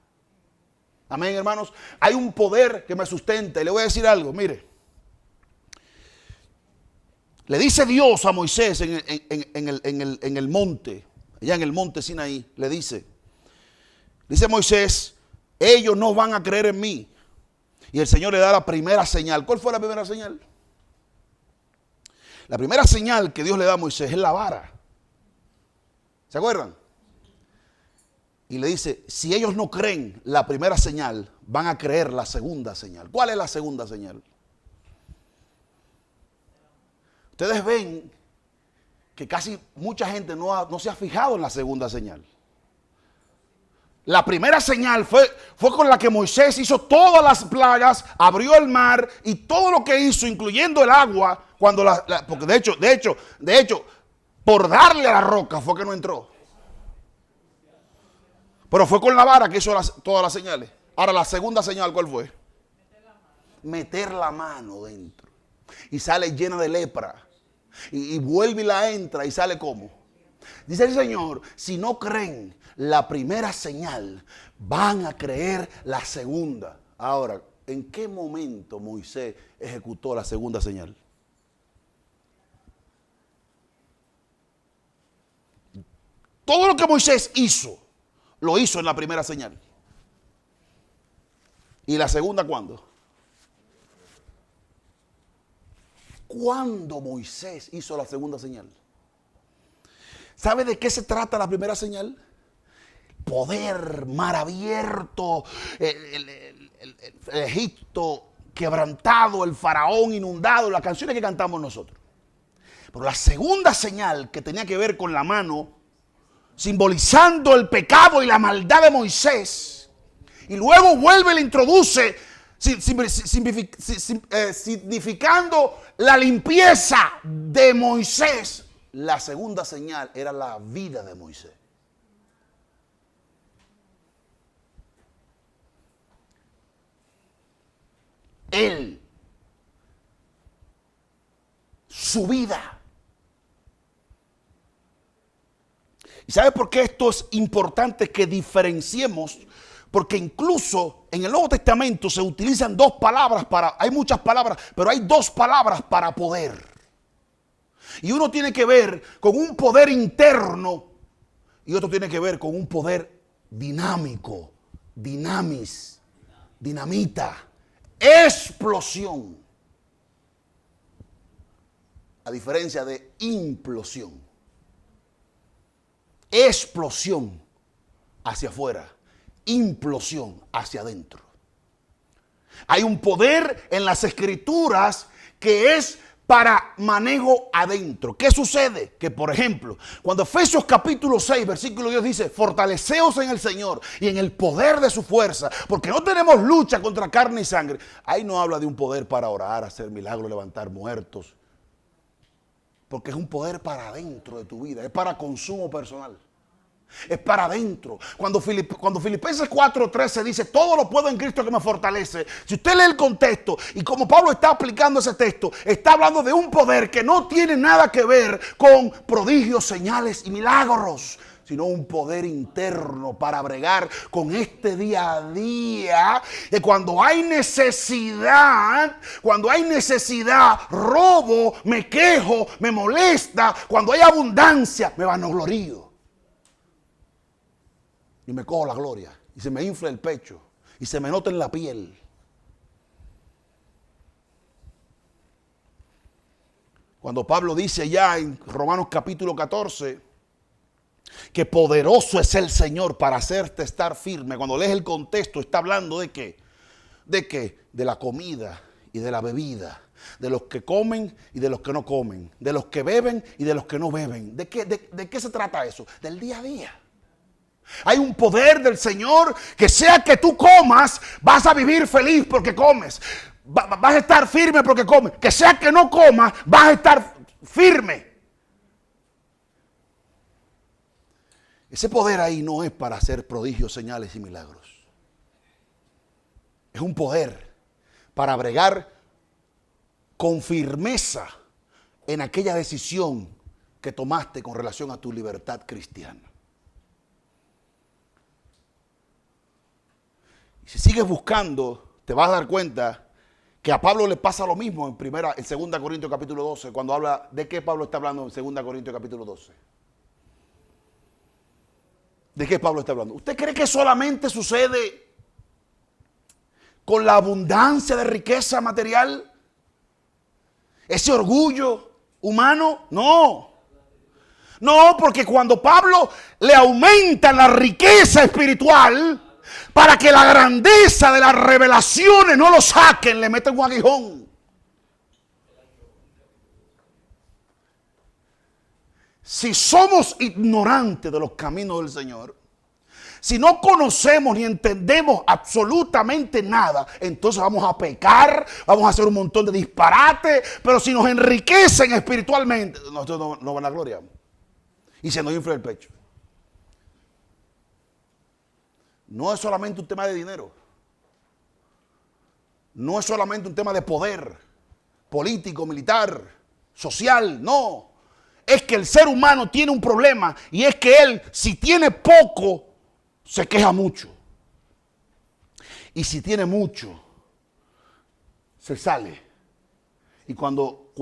A: Amén, hermanos. Hay un poder que me sustenta. Y le voy a decir algo, mire. Le dice Dios a Moisés en el monte, allá en el monte Sinaí, le dice Moisés, ellos no van a creer en mí. Y el Señor le da la primera señal. ¿Cuál fue la primera señal? La primera señal que Dios le da a Moisés es la vara. ¿Se acuerdan? Y le dice, si ellos no creen la primera señal, van a creer la segunda señal. ¿Cuál es la segunda señal? Ustedes ven que casi mucha gente no se ha fijado en la segunda señal. La primera señal fue con la que Moisés hizo todas las plagas, abrió el mar y todo lo que hizo, incluyendo el agua, porque de hecho, por darle a la roca fue que no entró. Pero fue con la vara que hizo todas las señales. Ahora, la segunda señal, ¿cuál fue? Meter la mano dentro. Y sale llena de lepra. Y vuelve y la entra y sale como. Dice el Señor, si no creen la primera señal, van a creer la segunda. Ahora, ¿en qué momento Moisés ejecutó la segunda señal? todo lo que Moisés hizo, lo hizo en la primera señal. ¿Y la segunda cuándo? ¿Cuándo Moisés hizo la segunda señal? ¿Sabe de qué se trata la primera señal? Poder, mar abierto, el Egipto quebrantado, el faraón inundado, las canciones que cantamos nosotros. Pero la segunda señal, que tenía que ver con la mano, simbolizando el pecado y la maldad de Moisés, y luego vuelve y le introduce, significando la limpieza de Moisés. La segunda señal era la vida de Moisés. Él, su vida. ¿Y sabe por qué esto es importante que diferenciemos? Porque incluso en el Nuevo Testamento se utilizan dos palabras para, hay muchas palabras, pero hay dos palabras para poder. Y uno tiene que ver con un poder interno y otro tiene que ver con un poder dinámico, dinamita, explosión. A diferencia de implosión. Explosión hacia afuera, implosión hacia adentro. Hay un poder en las escrituras que es para manejo adentro. ¿Qué sucede? Que por ejemplo, cuando Efesios capítulo 6, versículo 10 dice, fortaleceos en el Señor y en el poder de su fuerza, porque no tenemos lucha contra carne y sangre. Ahí no habla de un poder para orar, hacer milagros, levantar muertos. Porque es un poder para adentro de tu vida, es para consumo personal. Es para adentro. Cuando Filipenses 4:13 dice, todo lo puedo en Cristo que me fortalece. Si usted lee el contexto y como Pablo está aplicando ese texto, está hablando de un poder que no tiene nada que ver con prodigios, señales y milagros, sino un poder interno para bregar con este día a día. Que cuando hay necesidad, robo, me quejo, me molesta. Cuando hay abundancia, me vanaglorío. Y me cojo la gloria. Y se me infla el pecho. Y se me nota en la piel. Cuando Pablo dice ya en Romanos capítulo 14 que poderoso es el Señor para hacerte estar firme. Cuando lees el contexto está hablando de qué. ¿De qué? De la comida y de la bebida. De los que comen y de los que no comen. De los que beben y de los que no beben. ¿De qué se trata eso? Del día a día. Hay un poder del Señor que sea que tú comas, vas a vivir feliz porque comes. Vas a estar firme porque comes. Que sea que no comas, vas a estar firme. Ese poder ahí no es para hacer prodigios, señales y milagros. Es un poder para bregar con firmeza en aquella decisión que tomaste con relación a tu libertad cristiana. Si sigues buscando, te vas a dar cuenta que a Pablo le pasa lo mismo en 2 Corintios capítulo 12, cuando habla de qué Pablo está hablando en 2 Corintios capítulo 12. ¿De qué Pablo está hablando? ¿Usted cree que solamente sucede con la abundancia de riqueza material? ¿Ese orgullo humano? No. No, porque cuando Pablo le aumenta la riqueza espiritual, para que la grandeza de las revelaciones no lo saquen, le meten un aguijón. Si somos ignorantes de los caminos del Señor, si no conocemos ni entendemos absolutamente nada, entonces vamos a pecar, vamos a hacer un montón de disparates, pero si nos enriquecen espiritualmente, nosotros nos vanagloriamos y se nos infla el pecho. No es solamente un tema de dinero. No es solamente un tema de poder político, militar, social. No. Es que el ser humano tiene un problema y es que él, si tiene poco, se queja mucho. Y si tiene mucho, se sale. Y cuando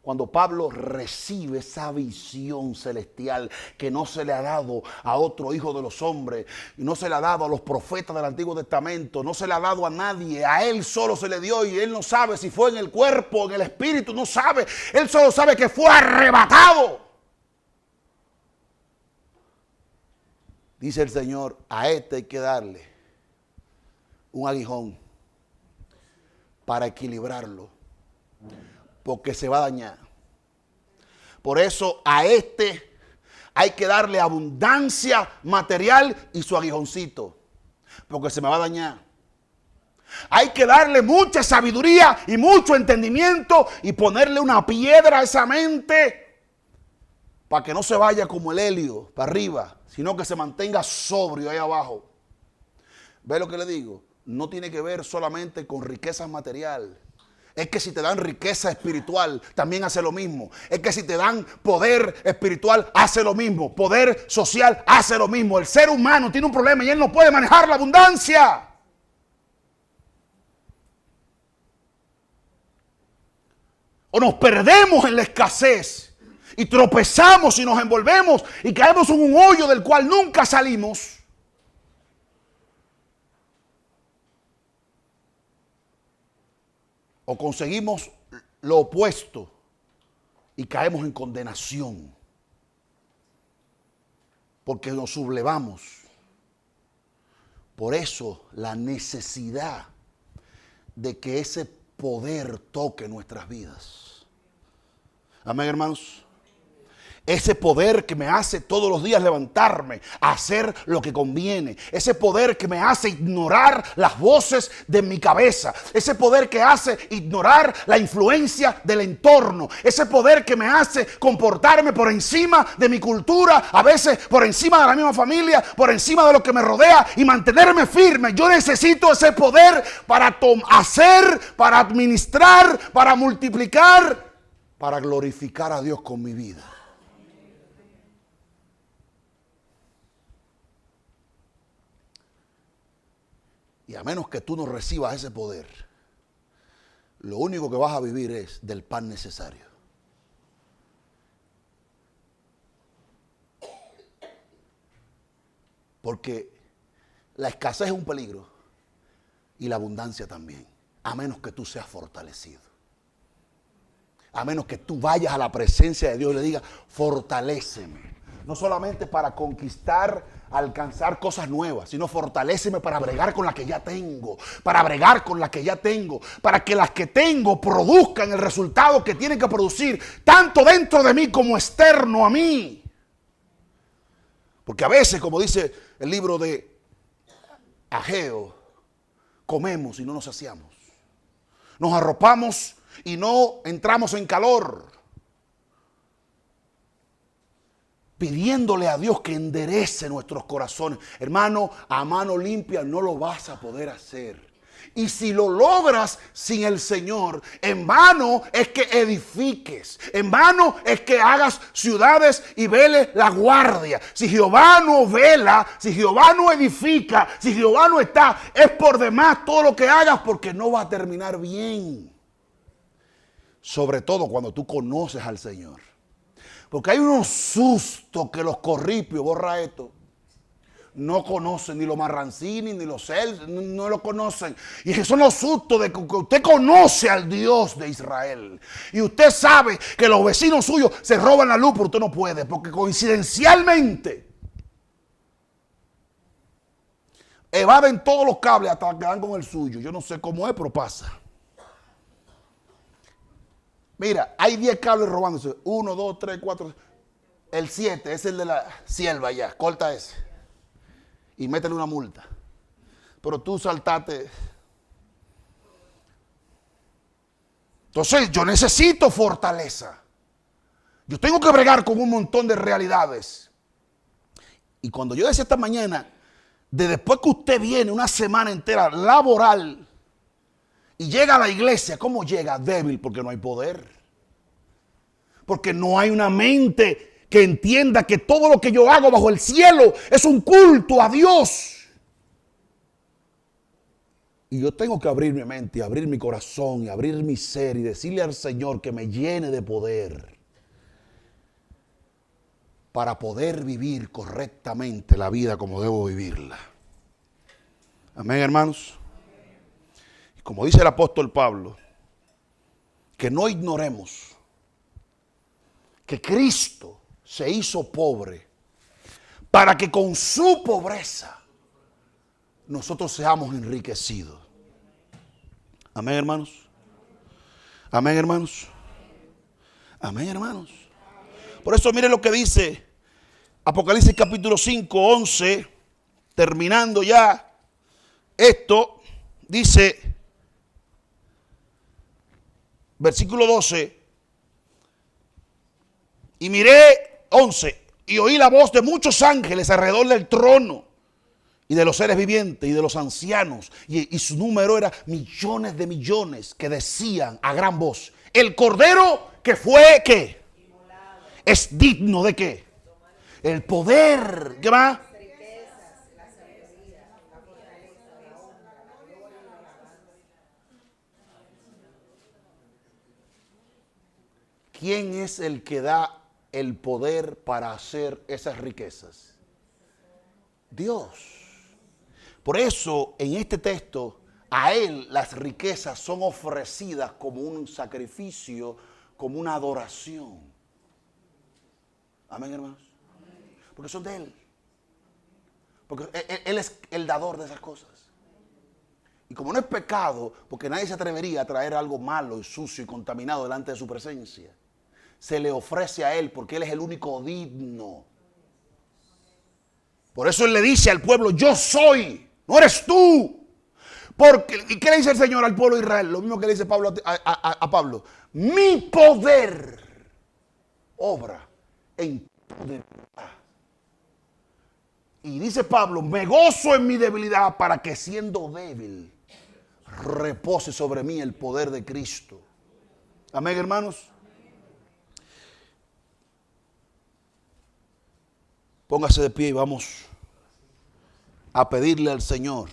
A: Cuando Pablo recibe esa visión celestial que no se le ha dado a otro hijo de los hombres, y no se le ha dado a los profetas del Antiguo Testamento, no se le ha dado a nadie, a él solo se le dio, y él no sabe si fue en el cuerpo o en el espíritu, no sabe, él solo sabe que fue arrebatado. Dice el Señor, a este hay que darle un aguijón para equilibrarlo, porque se va a dañar. Por eso a este hay que darle abundancia material y su aguijoncito, porque se me va a dañar. Hay que darle mucha sabiduría y mucho entendimiento y ponerle una piedra a esa mente para que no se vaya como el helio para arriba, sino que se mantenga sobrio ahí abajo. ¿Ve lo que le digo? No tiene que ver solamente con riqueza material. Es que si te dan riqueza espiritual, también hace lo mismo. Es que si te dan poder espiritual, hace lo mismo. Poder social, hace lo mismo. El ser humano tiene un problema y él no puede manejar la abundancia. O nos perdemos en la escasez y tropezamos y nos envolvemos y caemos en un hoyo del cual nunca salimos. O conseguimos lo opuesto y caemos en condenación porque nos sublevamos. Por eso la necesidad de que ese poder toque nuestras vidas. Amén, hermanos. Ese poder que me hace todos los días levantarme, hacer lo que conviene. Ese poder que me hace ignorar las voces de mi cabeza. Ese poder que hace ignorar la influencia del entorno. Ese poder que me hace comportarme por encima de mi cultura, a veces por encima de la misma familia, por encima de lo que me rodea y mantenerme firme. Yo necesito ese poder para hacer, para administrar, para multiplicar, para glorificar a Dios con mi vida. Y a menos que tú no recibas ese poder, lo único que vas a vivir es del pan necesario. Porque la escasez es un peligro y la abundancia también, a menos que tú seas fortalecido. A menos que tú vayas a la presencia de Dios y le digas, fortaléceme. No solamente para conquistar, alcanzar cosas nuevas, sino fortaléceme para bregar con las que ya tengo, para bregar con las que ya tengo, para que las que tengo produzcan el resultado que tienen que producir, tanto dentro de mí como externo a mí. Porque a veces, como dice el libro de Ageo, comemos y no nos saciamos. Nos arropamos y no entramos en calor, pidiéndole a Dios que enderece nuestros corazones. Hermano, a mano limpia no lo vas a poder hacer. Y si lo logras sin el Señor, en vano es que edifiques, en vano es que hagas ciudades y veles la guardia. Si Jehová no vela, si Jehová no edifica, si Jehová no está, es por demás todo lo que hagas, porque no va a terminar bien. Sobre todo cuando tú conoces al Señor. Porque hay unos sustos que los corripios, borra esto, no conocen, ni los marrancini, ni los celsos, no lo conocen. Y esos son los sustos de que usted conoce al Dios de Israel. Y usted sabe que los vecinos suyos se roban la luz, pero usted no puede, porque coincidencialmente evaden todos los cables hasta que dan con el suyo. Yo no sé cómo es, pero pasa. Mira, hay 10 cables robándose. 1, 2, 3, 4. El 7 es el de la sierva ya. Corta ese. Y métele una multa. Pero tú saltaste. Entonces yo necesito fortaleza. Yo tengo que bregar con un montón de realidades. Y cuando yo decía esta mañana, de después que usted viene una semana entera laboral y llega a la iglesia, ¿cómo llega? Débil, porque no hay poder. Porque no hay una mente que entienda que todo lo que yo hago bajo el cielo es un culto a Dios. Y yo tengo que abrir mi mente, y abrir mi corazón, y abrir mi ser, y decirle al Señor que me llene de poder para poder vivir correctamente la vida como debo vivirla. Amén, hermanos. Y como dice el apóstol Pablo, que no ignoremos que Cristo se hizo pobre para que con su pobreza nosotros seamos enriquecidos. Amén, hermanos. Amén, hermanos. Amén, hermanos. Por eso mire lo que dice Apocalipsis capítulo 5, 11, terminando ya esto, dice, versículo 12, y miré, 11, y oí la voz de muchos ángeles alrededor del trono, y de los seres vivientes, y de los ancianos, y su número era millones de millones, que decían a gran voz, el Cordero que fue, ¿qué? Es digno de ¿qué? El poder, ¿qué más? ¿Quién es el que da el poder para hacer esas riquezas? Dios. Por eso en este texto a Él las riquezas son ofrecidas como un sacrificio, como una adoración. Amén, hermanos. Porque son de Él. Porque Él es el dador de esas cosas. Y como no es pecado, porque nadie se atrevería a traer algo malo y sucio y contaminado delante de su presencia, se le ofrece a Él porque Él es el único digno. Por eso Él le dice al pueblo, yo soy, no eres tú. Porque, ¿y qué le dice el Señor al pueblo de Israel? Lo mismo que le dice Pablo a Pablo. Mi poder obra en tu debilidad. Y dice Pablo, me gozo en mi debilidad para que siendo débil repose sobre mí el poder de Cristo. Amén, hermanos. Póngase de pie y vamos a pedirle al Señor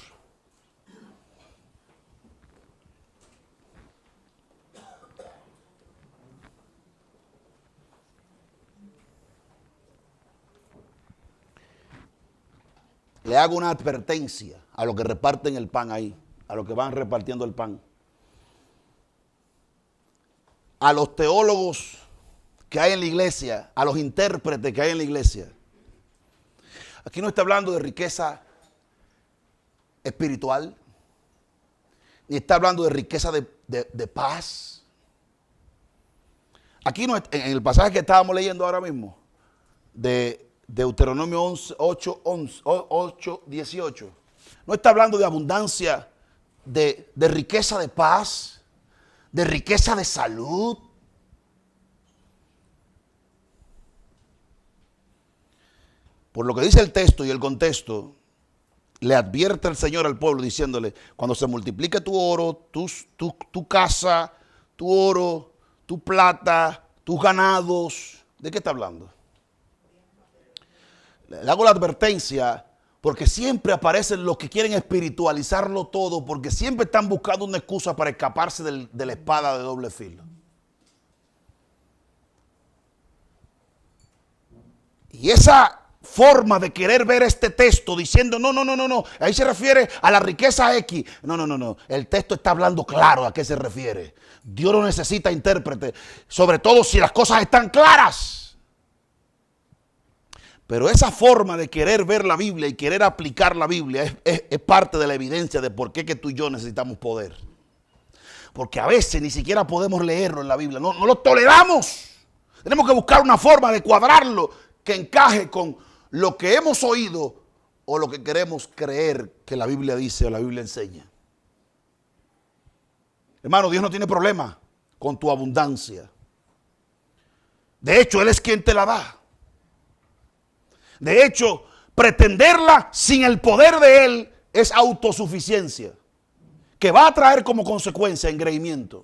A: le hago una advertencia a los que reparten el pan ahí, a los que van repartiendo el pan, a los teólogos que hay en la iglesia, a los intérpretes que hay en la iglesia. Aquí no está hablando de riqueza espiritual, ni está hablando de riqueza de paz. Aquí no, en el pasaje que estábamos leyendo ahora mismo, de Deuteronomio 8, 18, no está hablando de abundancia, de riqueza de paz, de riqueza de salud. Por lo que dice el texto y el contexto, le advierte el Señor al pueblo diciéndole, cuando se multiplique tu oro, tu casa, tu oro, tu plata, tus ganados, ¿de qué está hablando? Le hago la advertencia porque siempre aparecen los que quieren espiritualizarlo todo, porque siempre están buscando una excusa para escaparse de la espada de doble filo. Y esa forma de querer ver este texto diciendo no, ahí se refiere a la riqueza X. No, el texto está hablando claro a qué se refiere. Dios no necesita intérprete, sobre todo si las cosas están claras. Pero esa forma de querer ver la Biblia y querer aplicar la Biblia es parte de la evidencia de por qué que tú y yo necesitamos poder. Porque a veces ni siquiera podemos leerlo en la Biblia, no lo toleramos. Tenemos que buscar una forma de cuadrarlo que encaje con lo que hemos oído o lo que queremos creer que la Biblia dice o la Biblia enseña. Hermano, Dios no tiene problema con tu abundancia. De hecho, Él es quien te la da. De hecho, pretenderla sin el poder de Él es autosuficiencia, que va a traer como consecuencia engreimiento.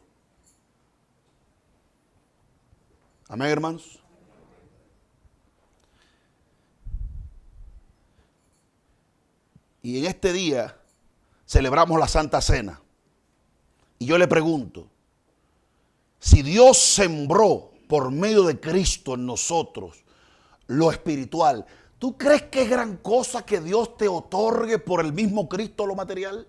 A: Amén, hermanos. Y en este día celebramos la Santa Cena. Y yo le pregunto, si Dios sembró por medio de Cristo en nosotros lo espiritual, ¿tú crees que es gran cosa que Dios te otorgue por el mismo Cristo lo material?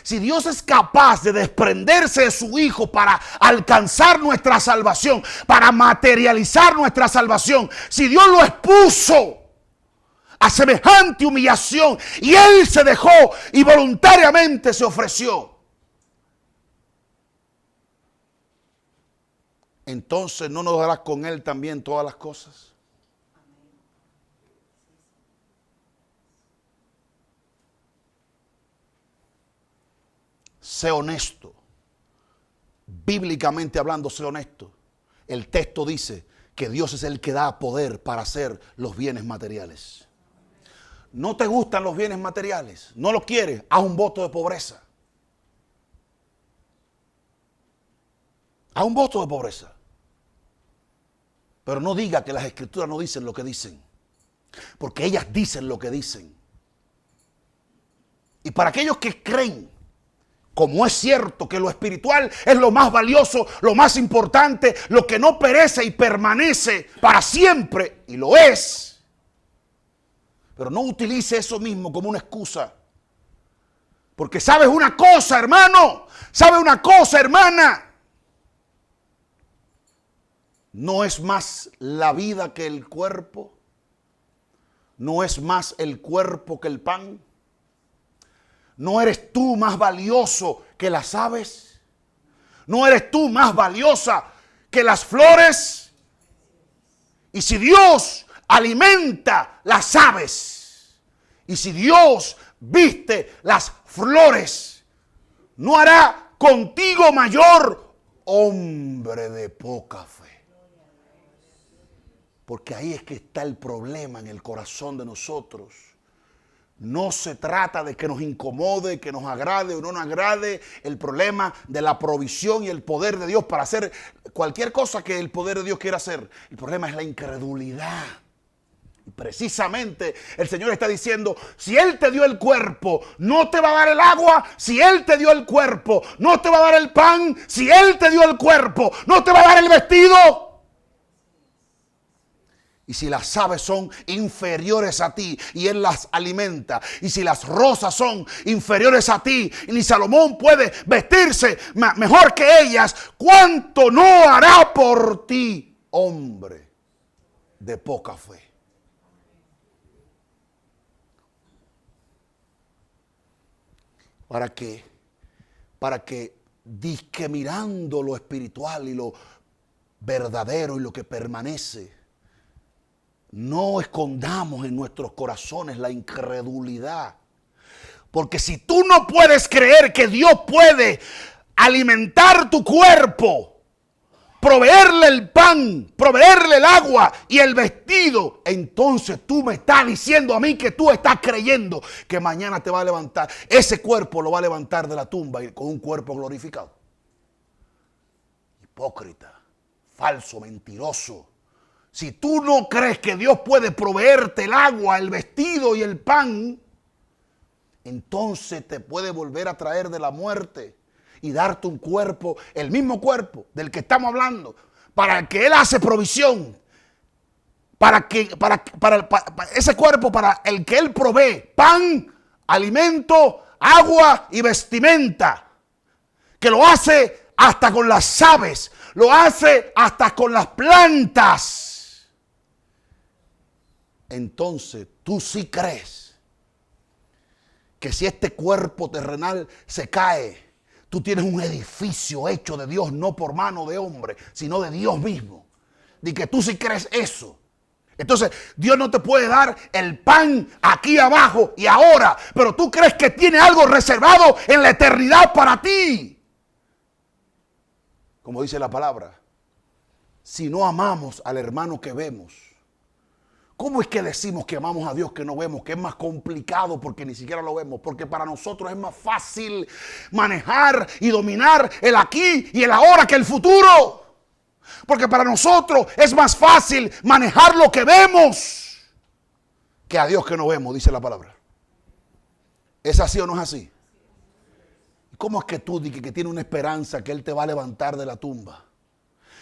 A: Si Dios es capaz de desprenderse de su Hijo para alcanzar nuestra salvación, para materializar nuestra salvación, si Dios lo expuso a semejante humillación y Él se dejó y voluntariamente se ofreció, entonces ¿no nos dará con Él también todas las cosas? Sé honesto. Bíblicamente hablando, sé honesto. El texto dice que Dios es el que da poder para hacer los bienes materiales. ¿No te gustan los bienes materiales? ¿No los quieres? Haz un voto de pobreza. Haz un voto de pobreza. Pero no diga que las escrituras no dicen lo que dicen. Porque ellas dicen lo que dicen. Y para aquellos que creen, como es cierto que lo espiritual es lo más valioso, lo más importante, lo que no perece y permanece para siempre, y lo es. Pero no utilice eso mismo como una excusa. Porque sabes una cosa, hermano, sabes una cosa, hermana. ¿No es más la vida que el cuerpo? ¿No es más el cuerpo que el pan? ¿No eres tú más valioso que las aves? ¿No eres tú más valiosa que las flores? Y si Dios alimenta las aves, y si Dios viste las flores, ¿no hará contigo mayor, hombre de poca fe? Porque ahí es que está el problema en el corazón de nosotros. No se trata de que nos incomode, que nos agrade o no nos agrade el problema de la provisión y el poder de Dios para hacer cualquier cosa que el poder de Dios quiera hacer. El problema es la incredulidad. Y precisamente el Señor está diciendo, si Él te dio el cuerpo, no te va a dar el agua. Si Él te dio el cuerpo, no te va a dar el pan. Si Él te dio el cuerpo, no te va a dar el vestido. Y si las aves son inferiores a ti y Él las alimenta, y si las rosas son inferiores a ti y ni Salomón puede vestirse mejor que ellas, ¿cuánto no hará por ti, hombre de poca fe? ¿Para qué? Para que disque mirando lo espiritual y lo verdadero y lo que permanece, no escondamos en nuestros corazones la incredulidad. Porque si tú no puedes creer que Dios puede alimentar tu cuerpo, proveerle el pan, proveerle el agua y el vestido, entonces tú me estás diciendo a mí que tú estás creyendo que mañana te va a levantar, ese cuerpo lo va a levantar de la tumba y con un cuerpo glorificado. Hipócrita, falso, mentiroso. Si tú no crees que Dios puede proveerte el agua, el vestido y el pan, entonces te puede volver a traer de la muerte y darte un cuerpo, el mismo cuerpo del que estamos hablando, para el que Él hace provisión, para ese cuerpo para el que Él provee pan, alimento, agua y vestimenta, que lo hace hasta con las aves, lo hace hasta con las plantas. Entonces, tú sí crees que si este cuerpo terrenal se cae, tú tienes un edificio hecho de Dios, no por mano de hombre, sino de Dios mismo. Y que tú sí crees eso. Entonces, Dios no te puede dar el pan aquí abajo y ahora, pero tú crees que tiene algo reservado en la eternidad para ti. Como dice la palabra, si no amamos al hermano que vemos, ¿cómo es que decimos que amamos a Dios que no vemos? Que es más complicado porque ni siquiera lo vemos. Porque para nosotros es más fácil manejar y dominar el aquí y el ahora que el futuro. Porque para nosotros es más fácil manejar lo que vemos que a Dios que no vemos, dice la palabra. ¿Es así o no es así? ¿Cómo es que tú dices que tienes una esperanza que Él te va a levantar de la tumba?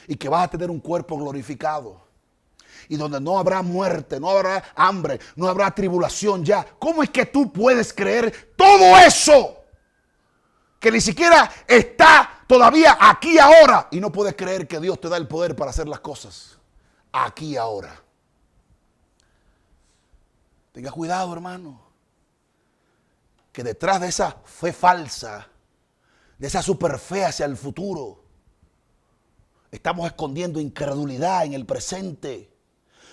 A: Y que vas a tener un cuerpo glorificado. Y donde no habrá muerte, no habrá hambre, no habrá tribulación ya. ¿Cómo es que tú puedes creer todo eso? Que ni siquiera está todavía aquí ahora. Y no puedes creer que Dios te da el poder para hacer las cosas aquí ahora. Tenga cuidado, hermano. Que detrás de esa fe falsa, de esa superfe hacia el futuro, estamos escondiendo incredulidad en el presente.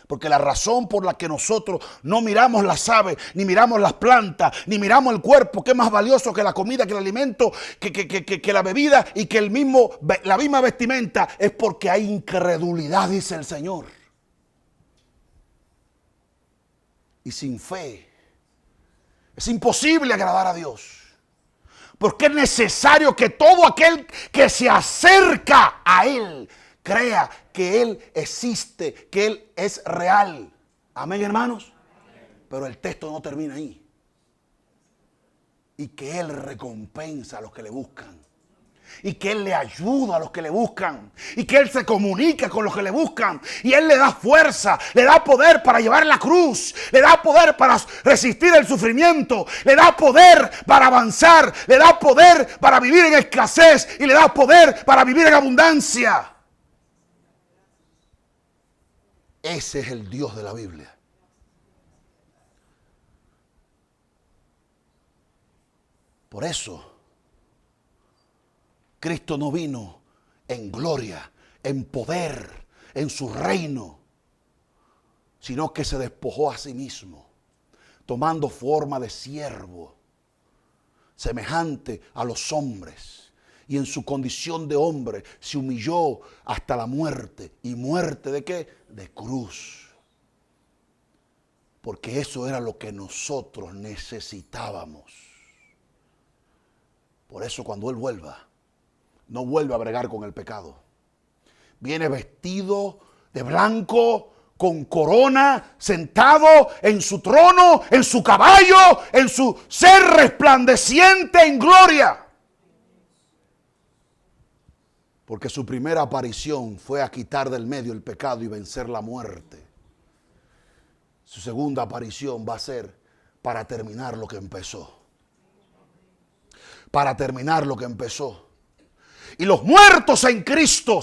A: Porque la razón por la que nosotros no miramos las aves, ni miramos las plantas, ni miramos el cuerpo, que es más valioso que la comida, que el alimento, que la bebida y que la misma vestimenta, es porque hay incredulidad, dice el Señor. Y sin fe es imposible agradar a Dios. Porque es necesario que todo aquel que se acerca a Él crea que Él existe, que Él es real. Amén, hermanos. Pero el texto no termina ahí. Y que Él recompensa a los que le buscan. Y que Él le ayuda a los que le buscan. Y que Él se comunica con los que le buscan. Y Él le da fuerza, le da poder para llevar la cruz. Le da poder para resistir el sufrimiento. Le da poder para avanzar. Le da poder para vivir en escasez. Y le da poder para vivir en abundancia. Ese es el Dios de la Biblia. Por eso, Cristo no vino en gloria, en poder, en su reino, sino que se despojó a sí mismo, tomando forma de siervo, semejante a los hombres. Y en su condición de hombre se humilló hasta la muerte. ¿Y muerte de qué? De cruz. Porque eso era lo que nosotros necesitábamos. Por eso cuando Él vuelva, no vuelve a bregar con el pecado. Viene vestido de blanco, con corona, sentado en su trono, en su caballo, en su ser resplandeciente en gloria. Porque su primera aparición fue a quitar del medio el pecado y vencer la muerte. Su segunda aparición va a ser para terminar lo que empezó. Para terminar lo que empezó. Y los muertos en Cristo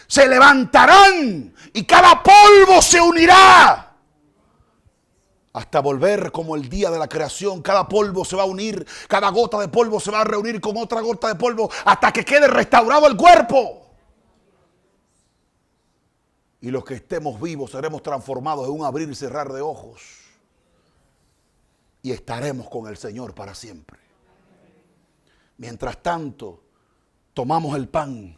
A: se levantarán y cada polvo se unirá. Hasta volver como el día de la creación, cada polvo se va a unir, cada gota de polvo se va a reunir con otra gota de polvo hasta que quede restaurado el cuerpo. Y los que estemos vivos seremos transformados en un abrir y cerrar de ojos. Y estaremos con el Señor para siempre. Mientras tanto, tomamos el pan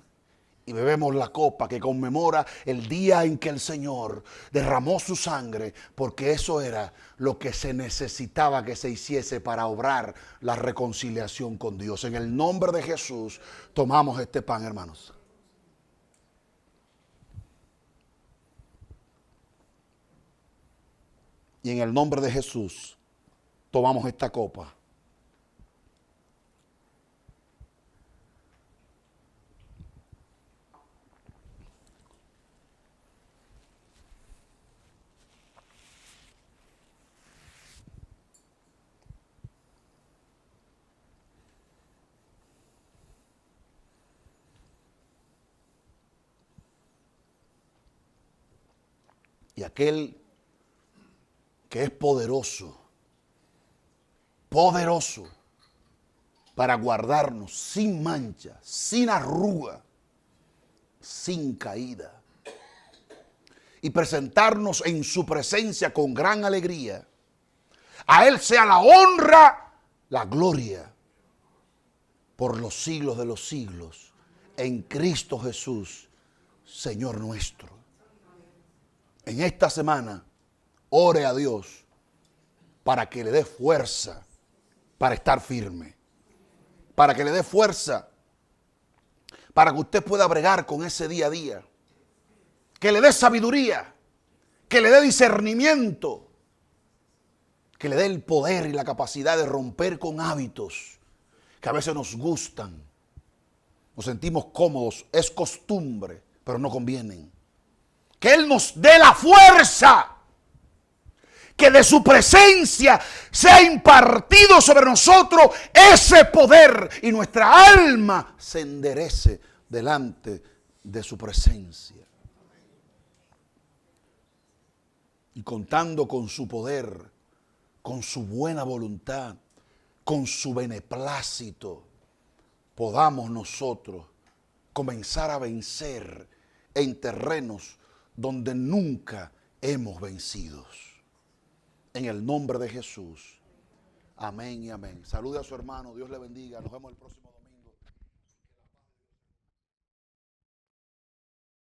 A: y bebemos la copa que conmemora el día en que el Señor derramó su sangre, porque eso era lo que se necesitaba que se hiciese para obrar la reconciliación con Dios. En el nombre de Jesús tomamos este pan, hermanos. Y en el nombre de Jesús tomamos esta copa. Y aquel que es poderoso para guardarnos sin mancha, sin arruga, sin caída, y presentarnos en su presencia con gran alegría. A Él sea la honra, la gloria, por los siglos de los siglos, en Cristo Jesús, Señor nuestro. En esta semana, ore a Dios para que le dé fuerza para estar firme. Para que le dé fuerza para que usted pueda bregar con ese día a día. Que le dé sabiduría, que le dé discernimiento, que le dé el poder y la capacidad de romper con hábitos que a veces nos gustan, nos sentimos cómodos, es costumbre, pero no convienen. Que Él nos dé la fuerza, que de su presencia sea impartido sobre nosotros ese poder y nuestra alma se enderece delante de su presencia. Y contando con su poder, con su buena voluntad, con su beneplácito, podamos nosotros comenzar a vencer en terrenos donde nunca hemos vencido. En el nombre de Jesús. Amén y amén. Salude a su hermano. Dios le bendiga. Nos vemos el próximo domingo.